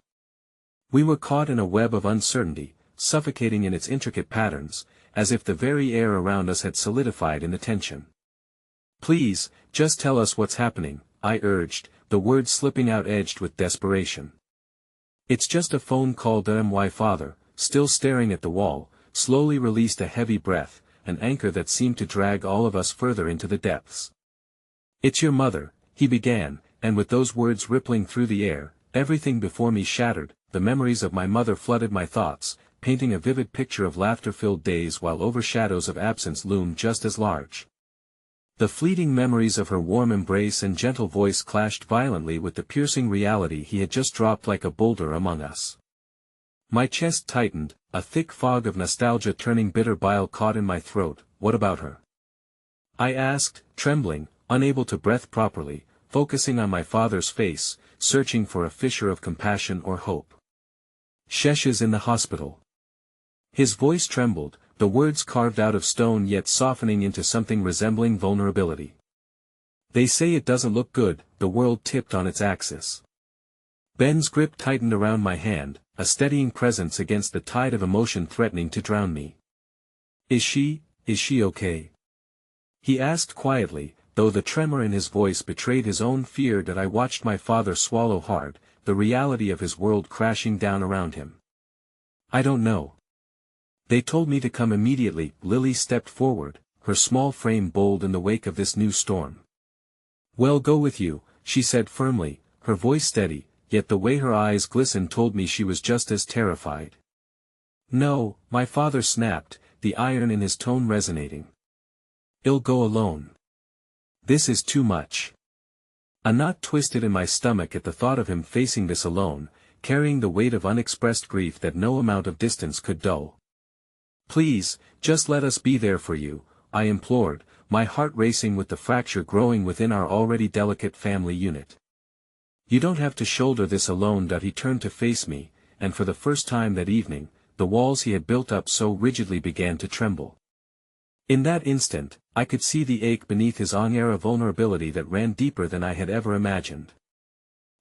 We were caught in a web of uncertainty, suffocating in its intricate patterns, as if the very air around us had solidified in the tension. "Please, just tell us what's happening," I urged, the words slipping out edged with desperation. "It's just a phone call." My father, still staring at the wall, slowly released a heavy breath, an anchor that seemed to drag all of us further into the depths. "It's your mother," he began, and with those words rippling through the air, everything before me shattered. The memories of my mother flooded my thoughts, painting a vivid picture of laughter-filled days while overshadows of absence loomed just as large. The fleeting memories of her warm embrace and gentle voice clashed violently with the piercing reality he had just dropped like a boulder among us. My chest tightened, a thick fog of nostalgia turning bitter bile caught in my throat. "What about her?" I asked, trembling, unable to breathe properly, focusing on my father's face, searching for a fissure of compassion or hope. "Shesha's in the hospital." His voice trembled, the words carved out of stone yet softening into something resembling vulnerability. "They say it doesn't look good." The world tipped on its axis. Ben's grip tightened around my hand, a steadying presence against the tide of emotion threatening to drown me. Is she okay?" he asked quietly, though the tremor in his voice betrayed his own fear. That I watched my father swallow hard, the reality of his world crashing down around him. "I don't know. They told me to come immediately." Lily stepped forward, her small frame bold in the wake of this new storm. "Well, go with you," she said firmly, her voice steady, yet the way her eyes glistened told me she was just as terrified. "No," my father snapped, the iron in his tone resonating. "I'll go alone. This is too much." A knot twisted in my stomach at the thought of him facing this alone, carrying the weight of unexpressed grief that no amount of distance could dull. "Please, just let us be there for you," I implored, my heart racing with the fracture growing within our already delicate family unit. "You don't have to shoulder this alone." He turned to face me, and for the first time that evening, the walls he had built up so rigidly began to tremble. In that instant, I could see the ache beneath his air of vulnerability that ran deeper than I had ever imagined.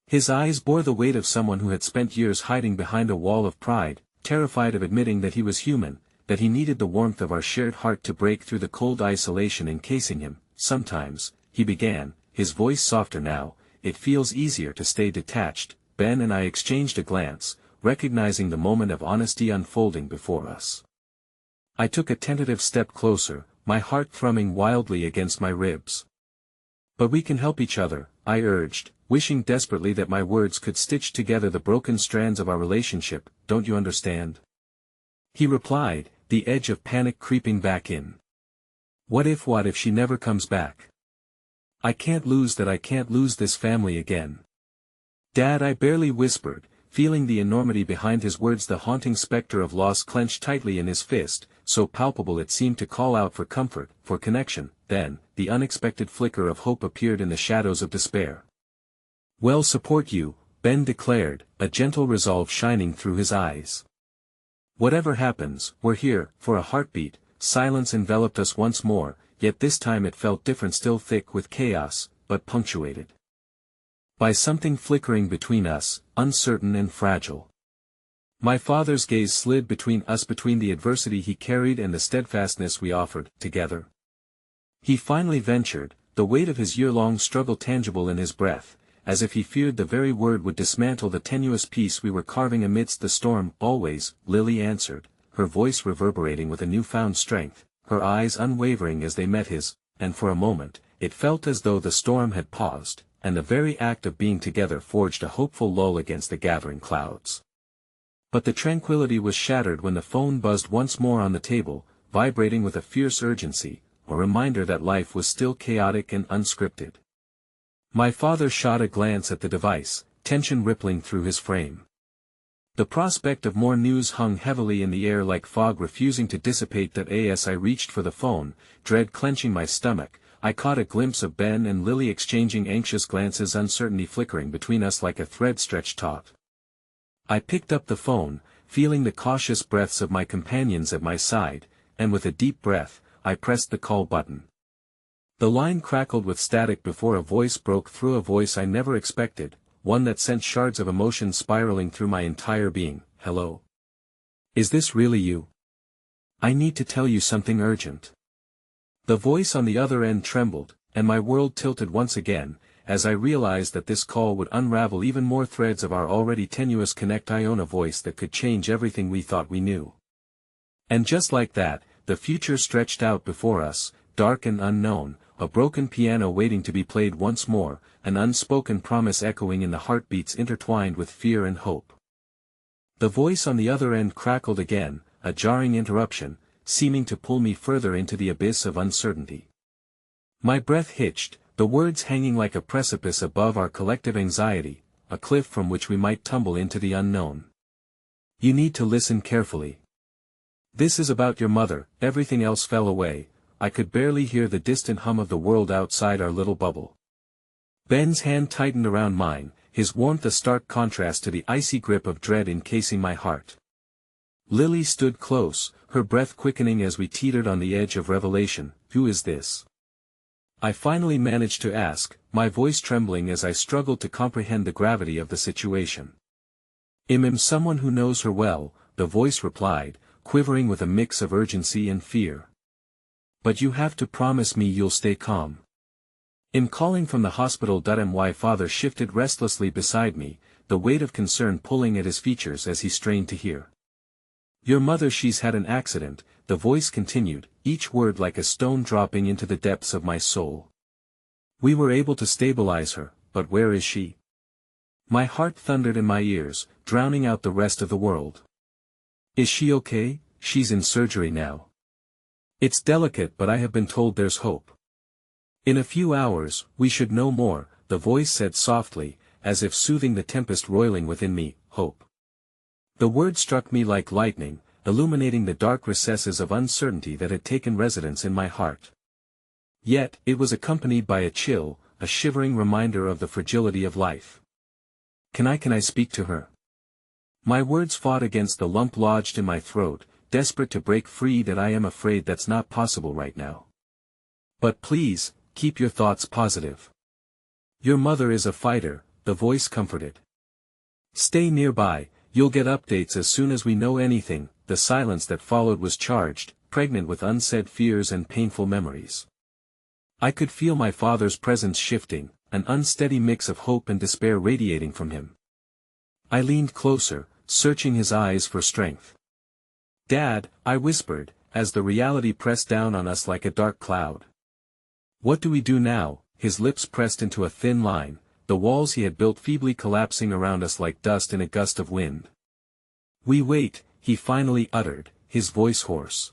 His eyes bore the weight of someone who had spent years hiding behind a wall of pride, terrified of admitting that he was human, that he needed the warmth of our shared heart to break through the cold isolation encasing him. "Sometimes," he began, his voice softer now, "it feels easier to stay detached." Ben and I exchanged a glance, recognizing the moment of honesty unfolding before us. I took a tentative step closer, my heart thrumming wildly against my ribs. "But we can help each other," I urged, wishing desperately that my words could stitch together the broken strands of our relationship. "Don't you understand?" He replied, the edge of panic creeping back in. What if she never comes back? I can't lose this family again. Dad, I barely whispered, feeling the enormity behind his words, the haunting specter of loss clenched tightly in his fist, so palpable it seemed to call out for comfort, for connection. Then, the unexpected flicker of hope appeared in the shadows of despair. "We'll support you," Ben declared, a gentle resolve shining through his eyes. "Whatever happens, we're here." For a heartbeat, silence enveloped us once more, yet this time it felt different, still thick with chaos, but punctuated by something flickering between us, uncertain and fragile. My father's gaze slid between us, between the adversity he carried and the steadfastness we offered, together. He finally ventured, the weight of his year-long struggle tangible in his breath, as if he feared the very word would dismantle the tenuous peace we were carving amidst the storm. "Always," Lily answered, her voice reverberating with a newfound strength, her eyes unwavering as they met his, and for a moment, it felt as though the storm had paused, and the very act of being together forged a hopeful lull against the gathering clouds. But the tranquility was shattered when the phone buzzed once more on the table, vibrating with a fierce urgency, a reminder that life was still chaotic and unscripted. My father shot a glance at the device, tension rippling through his frame. The prospect of more news hung heavily in the air like fog refusing to dissipate. As I reached for the phone, dread clenching my stomach, I caught a glimpse of Ben and Lily exchanging anxious glances, uncertainty flickering between us like a thread stretched taut. I picked up the phone, feeling the cautious breaths of my companions at my side, and with a deep breath, I pressed the call button. The line crackled with static before a voice broke through, a voice I never expected, one that sent shards of emotion spiraling through my entire being. "Hello? Is this really you? I need to tell you something urgent." The voice on the other end trembled, and my world tilted once again, as I realized that this call would unravel even more threads of our already tenuous connect. I own a voice that could change everything we thought we knew. And just like that, the future stretched out before us, dark and unknown, a broken piano waiting to be played once more, an unspoken promise echoing in the heartbeats intertwined with fear and hope. The voice on the other end crackled again, a jarring interruption, seeming to pull me further into the abyss of uncertainty. My breath hitched, the words hanging like a precipice above our collective anxiety, a cliff from which we might tumble into the unknown. "You need to listen carefully. This is about your mother." Everything else fell away. I could barely hear the distant hum of the world outside our little bubble. Ben's hand tightened around mine, his warmth a stark contrast to the icy grip of dread encasing my heart. Lily stood close, her breath quickening as we teetered on the edge of revelation. "Who is this?" I finally managed to ask, my voice trembling as I struggled to comprehend the gravity of the situation. "I'm someone who knows her well," the voice replied, quivering with a mix of urgency and fear. "But you have to promise me you'll stay calm. I'm calling from the hospital." My father shifted restlessly beside me, the weight of concern pulling at his features as he strained to hear. "Your mother, she's had an accident," the voice continued, each word like a stone dropping into the depths of my soul. "We were able to stabilize her, but where is she?" My heart thundered in my ears, drowning out the rest of the world. "Is she okay?" "She's in surgery now. It's delicate, but I have been told there's hope. In a few hours, we should know more," the voice said softly, as if soothing the tempest roiling within me. "Hope." The word struck me like lightning, illuminating the dark recesses of uncertainty that had taken residence in my heart. Yet, it was accompanied by a chill, a shivering reminder of the fragility of life. Can I speak to her?" My words fought against the lump lodged in my throat, desperate to break free. "I am afraid that's not possible right now. But please, keep your thoughts positive. Your mother is a fighter," the voice comforted. "Stay nearby, you'll get updates as soon as we know anything." The silence that followed was charged, pregnant with unsaid fears and painful memories. I could feel my father's presence shifting, an unsteady mix of hope and despair radiating from him. I leaned closer, searching his eyes for strength. "Dad," I whispered, as the reality pressed down on us like a dark cloud. "What do we do now?" His lips pressed into a thin line, the walls he had built feebly collapsing around us like dust in a gust of wind. "We wait," he finally uttered, his voice hoarse.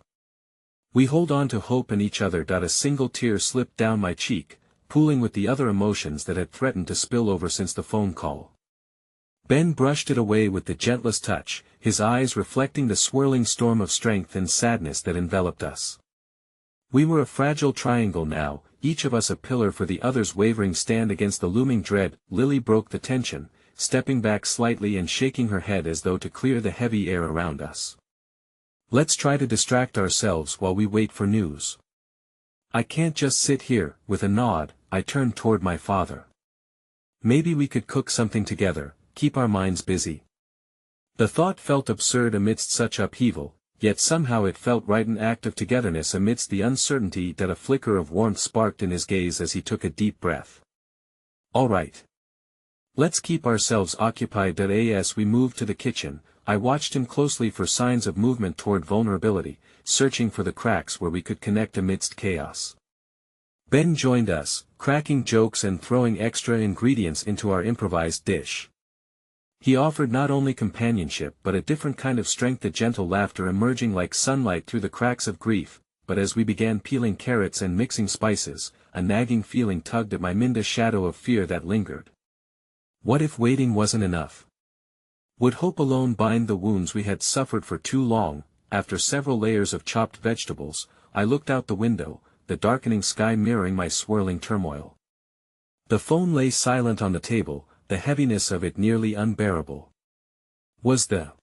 We hold on to hope in each other. A single tear slipped down my cheek, pooling with the other emotions that had threatened to spill over since the phone call. Ben brushed it away with the gentlest touch, his eyes reflecting the swirling storm of strength and sadness that enveloped us. We were a fragile triangle now, each of us a pillar for the other's wavering stand against the looming dread. Lily broke the tension, stepping back slightly and shaking her head as though to clear the heavy air around us. Let's try to distract ourselves while we wait for news. I can't just sit here. With a nod, I turned toward my father. Maybe we could cook something together, keep our minds busy. The thought felt absurd amidst such upheaval, yet somehow it felt right, an act of togetherness amidst the uncertainty. That a flicker of warmth sparked in his gaze as he took a deep breath. All right. Let's keep ourselves occupied. As we moved to the kitchen, I watched him closely for signs of movement toward vulnerability, searching for the cracks where we could connect amidst chaos. Ben joined us, cracking jokes and throwing extra ingredients into our improvised dish. He offered not only companionship but a different kind of strength, a gentle laughter emerging like sunlight through the cracks of grief. But as we began peeling carrots and mixing spices, a nagging feeling tugged at my mind, a shadow of fear that lingered. What if waiting wasn't enough? Would hope alone bind the wounds we had suffered for too long? After several layers of chopped vegetables, I looked out the window, the darkening sky mirroring my swirling turmoil. The phone lay silent on the table, the heaviness of it nearly unbearable. Was the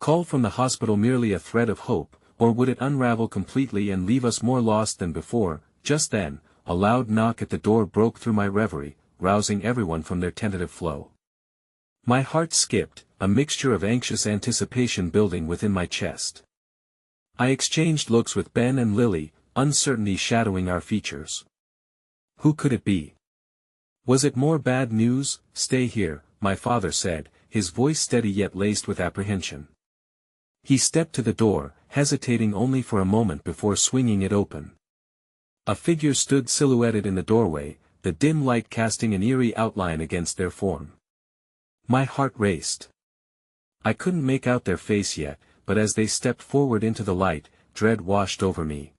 call from the hospital merely a thread of hope, or would it unravel completely and leave us more lost than before? Just then, a loud knock at the door broke through my reverie, rousing everyone from their tentative flow. My heart skipped, a mixture of anxious anticipation building within my chest. I exchanged looks with Ben and Lily, uncertainty shadowing our features. Who could it be? Was it more bad news? Stay here, my father said, his voice steady yet laced with apprehension. He stepped to the door, hesitating only for a moment before swinging it open. A figure stood silhouetted in the doorway, the dim light casting an eerie outline against their form. My heart raced. I couldn't make out their face yet, but as they stepped forward into the light, dread washed over me.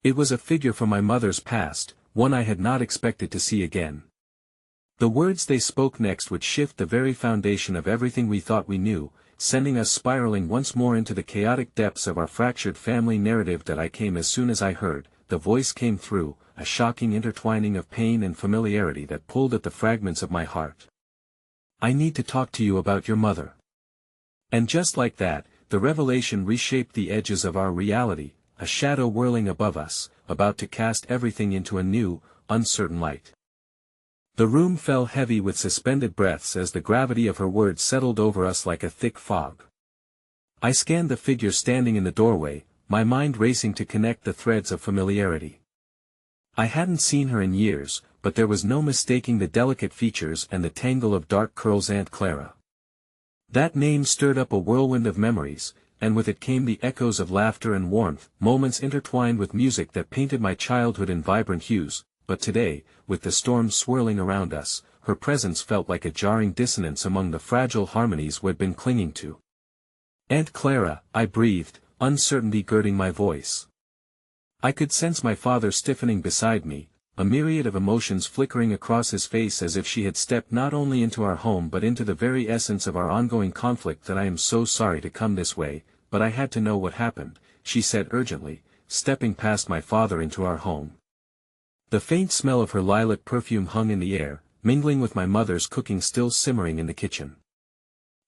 It was a figure from my mother's past, one I had not expected to see again. The words they spoke next would shift the very foundation of everything we thought we knew, sending us spiraling once more into the chaotic depths of our fractured family narrative. That I came as soon as I heard, the voice came through, a shocking intertwining of pain and familiarity that pulled at the fragments of my heart. I need to talk to you about your mother. And just like that, the revelation reshaped the edges of our reality, a shadow whirling above us, about to cast everything into a new, uncertain light. The room fell heavy with suspended breaths as the gravity of her words settled over us like a thick fog. I scanned the figure standing in the doorway, my mind racing to connect the threads of familiarity. I hadn't seen her in years, but there was no mistaking the delicate features and the tangle of dark curls. Aunt Clara. That name stirred up a whirlwind of memories, and with it came the echoes of laughter and warmth, moments intertwined with music that painted my childhood in vibrant hues. But today, with the storm swirling around us, her presence felt like a jarring dissonance among the fragile harmonies we'd been clinging to. Aunt Clara, I breathed, uncertainty girding my voice. I could sense my father stiffening beside me, a myriad of emotions flickering across his face as if she had stepped not only into our home but into the very essence of our ongoing conflict. That I am so sorry to come this way, but I had to know what happened, she said urgently, stepping past my father into our home. The faint smell of her lilac perfume hung in the air, mingling with my mother's cooking still simmering in the kitchen.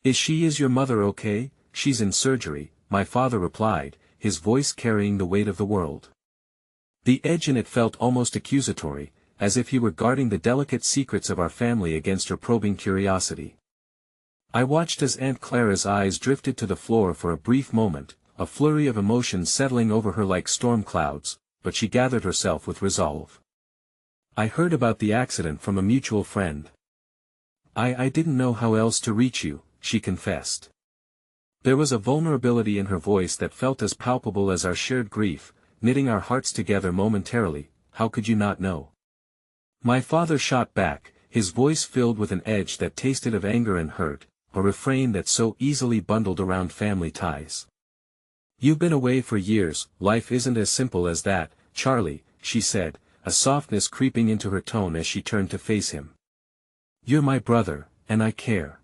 Is your mother okay? She's in surgery, my father replied, his voice carrying the weight of the world. The edge in it felt almost accusatory, as if he were guarding the delicate secrets of our family against her probing curiosity. I watched as Aunt Clara's eyes drifted to the floor for a brief moment, a flurry of emotions settling over her like storm clouds, but she gathered herself with resolve. I heard about the accident from a mutual friend. I didn't know how else to reach you, she confessed. There was a vulnerability in her voice that felt as palpable as our shared grief, knitting our hearts together momentarily. How could you not know? My father shot back, his voice filled with an edge that tasted of anger and hurt, a refrain that so easily bundled around family ties. You've been away for years, life isn't as simple as that, Charlie, she said, a softness creeping into her tone as she turned to face him. You're my brother, and I care.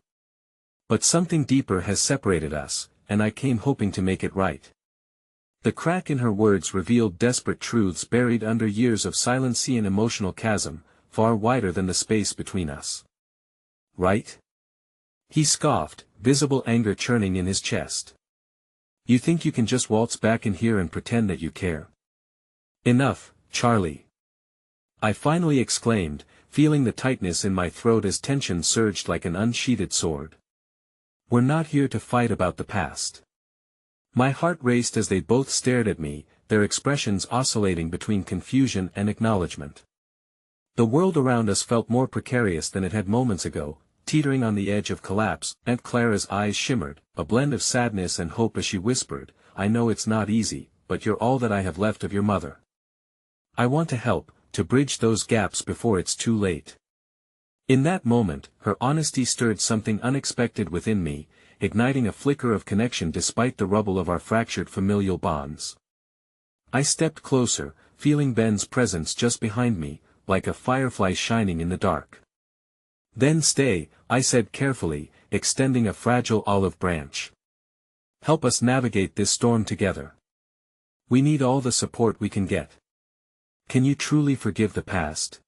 But something deeper has separated us, and I came hoping to make it right. The crack in her words revealed desperate truths buried under years of silence and emotional chasm, far wider than the space between us. Right? He scoffed, visible anger churning in his chest. You think you can just waltz back in here and pretend that you care? Enough, Charlie. I finally exclaimed, feeling the tightness in my throat as tension surged like an unsheathed sword. We're not here to fight about the past. My heart raced as they both stared at me, their expressions oscillating between confusion and acknowledgement. The world around us felt more precarious than it had moments ago, teetering on the edge of collapse. Aunt Clara's eyes shimmered, a blend of sadness and hope as she whispered, I know it's not easy, but you're all that I have left of your mother. I want to help, to bridge those gaps before it's too late. In that moment, her honesty stirred something unexpected within me, igniting a flicker of connection despite the rubble of our fractured familial bonds. I stepped closer, feeling Ben's presence just behind me, like a firefly shining in the dark. Then stay, I said carefully, extending a fragile olive branch. Help us navigate this storm together. We need all the support we can get. Can you truly forgive the past?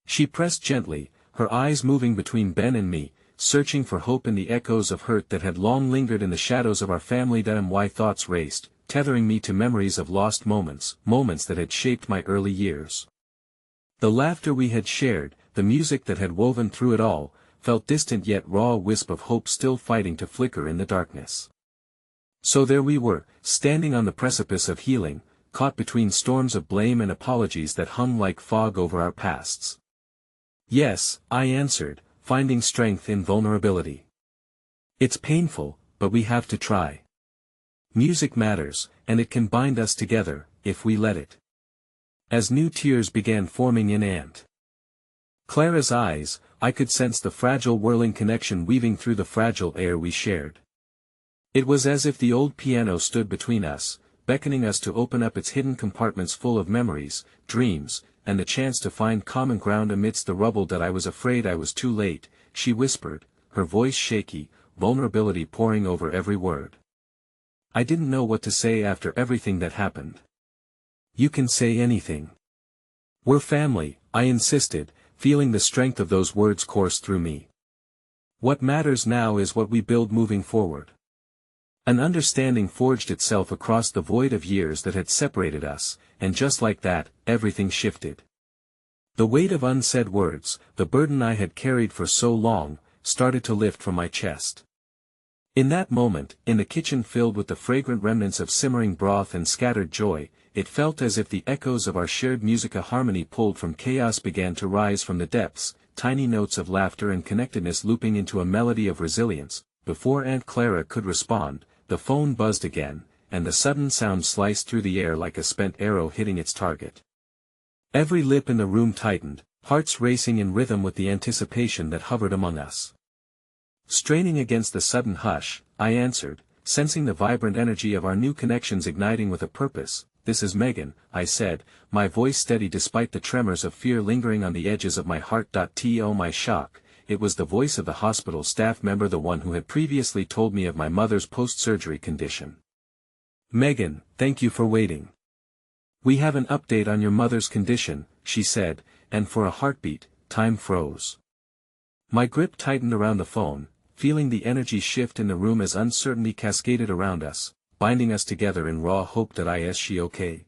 She pressed gently, her eyes moving between Ben and me, searching for hope in the echoes of hurt that had long lingered in the shadows of our family. My thoughts raced, tethering me to memories of lost moments, moments that had shaped my early years. The laughter we had shared, the music that had woven through it all, felt distant yet raw, a wisp of hope still fighting to flicker in the darkness. So there we were, standing on the precipice of healing, caught between storms of blame and apologies that hung like fog over our pasts. Yes, I answered, finding strength in vulnerability. It's painful, but we have to try. Music matters, and it can bind us together, if we let it. As new tears began forming in Aunt Clara's eyes, I could sense the fragile whirling connection weaving through the fragile air we shared. It was as if the old piano stood between us, beckoning us to open up its hidden compartments full of memories, dreams, and the chance to find common ground amidst the rubble. That I was afraid I was too late, she whispered, her voice shaky, vulnerability pouring over every word. I didn't know what to say after everything that happened. You can say anything. We're family, I insisted, feeling the strength of those words course through me. What matters now is what we build moving forward. An understanding forged itself across the void of years that had separated us, and just like that, everything shifted. The weight of unsaid words, the burden I had carried for so long, started to lift from my chest. In that moment, in the kitchen filled with the fragrant remnants of simmering broth and scattered joy, it felt as if the echoes of our shared music, a harmony pulled from chaos, began to rise from the depths, tiny notes of laughter and connectedness looping into a melody of resilience. Before Aunt Clara could respond, the phone buzzed again, and the sudden sound sliced through the air like a spent arrow hitting its target. Every lip in the room tightened, hearts racing in rhythm with the anticipation that hovered among us. Straining against the sudden hush, I answered, sensing the vibrant energy of our new connections igniting with a purpose. This is Megan, I said, my voice steady despite the tremors of fear lingering on the edges of my heart. To my shock, it was the voice of the hospital staff member, the one who had previously told me of my mother's post-surgery condition. Megan, thank you for waiting. We have an update on your mother's condition, she said, and for a heartbeat, time froze. My grip tightened around the phone, feeling the energy shift in the room as uncertainty cascaded around us, binding us together in raw hope. Is she okay?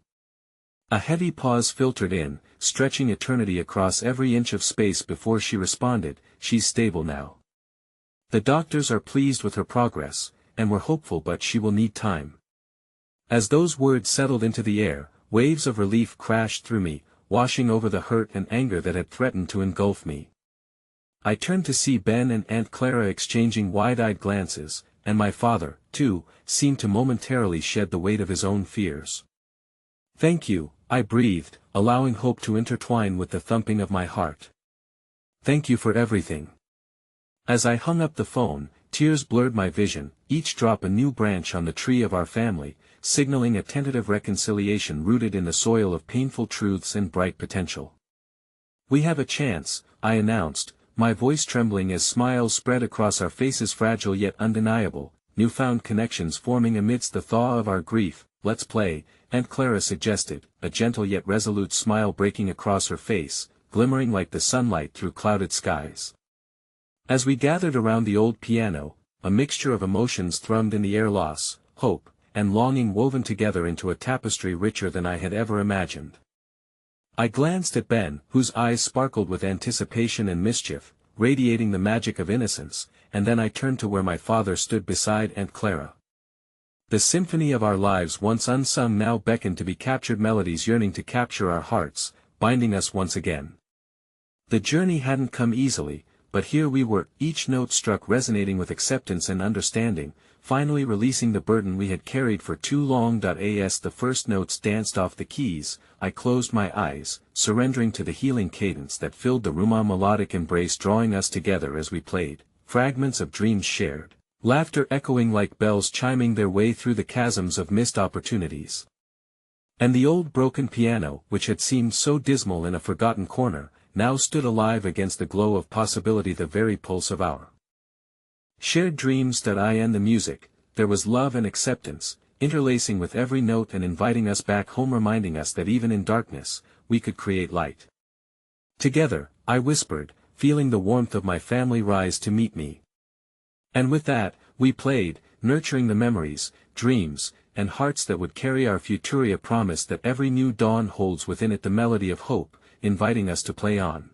A heavy pause filtered in, stretching eternity across every inch of space before she responded, she's stable now. The doctors are pleased with her progress, and we're hopeful, but she will need time. As those words settled into the air, waves of relief crashed through me, washing over the hurt and anger that had threatened to engulf me. I turned to see Ben and Aunt Clara exchanging wide-eyed glances, and my father, too, seemed to momentarily shed the weight of his own fears. Thank you, I breathed, allowing hope to intertwine with the thumping of my heart. Thank you for everything. As I hung up the phone, tears blurred my vision, each drop a new branch on the tree of our family, signaling a tentative reconciliation rooted in the soil of painful truths and bright potential. "We have a chance," I announced, my voice trembling as smiles spread across our faces, fragile yet undeniable, newfound connections forming amidst the thaw of our grief. "Let's play," Aunt Clara suggested, a gentle yet resolute smile breaking across her face, glimmering like the sunlight through clouded skies. As we gathered around the old piano, a mixture of emotions thrummed in the air: loss, hope, and longing woven together into a tapestry richer than I had ever imagined. I glanced at Ben, whose eyes sparkled with anticipation and mischief, radiating the magic of innocence, and then I turned to where my father stood beside Aunt Clara. The symphony of our lives once unsung now beckoned to be captured, melodies yearning to capture our hearts, binding us once again. The journey hadn't come easily, but here we were, each note struck resonating with acceptance and understanding, finally releasing the burden we had carried for too long. As the first notes danced off the keys, I closed my eyes, surrendering to the healing cadence that filled the room, a melodic embrace drawing us together as we played, fragments of dreams shared, laughter echoing like bells chiming their way through the chasms of missed opportunities. And the old broken piano, which had seemed so dismal in a forgotten corner, now stood alive against the glow of possibility, the very pulse of our shared dreams. And the music, there was love and acceptance, interlacing with every note and inviting us back home, reminding us that even in darkness, we could create light. "Together," I whispered, feeling the warmth of my family rise to meet me. And with that, we played, nurturing the memories, dreams, and hearts that would carry our future, a promise that every new dawn holds within it the melody of hope, inviting us to play on.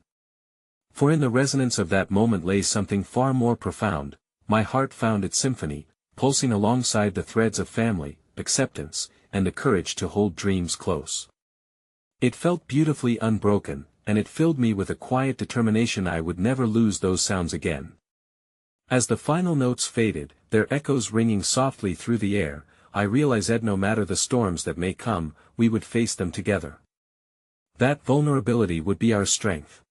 For in the resonance of that moment lay something far more profound. My heart found its symphony, pulsing alongside the threads of family, acceptance, and the courage to hold dreams close. It felt beautifully unbroken, and it filled me with a quiet determination I would never lose those sounds again. As the final notes faded, their echoes ringing softly through the air, I realized that no matter the storms that may come, we would face them together. That vulnerability would be our strength.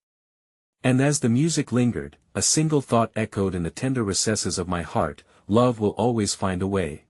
And as the music lingered, a single thought echoed in the tender recesses of my heart: love will always find a way.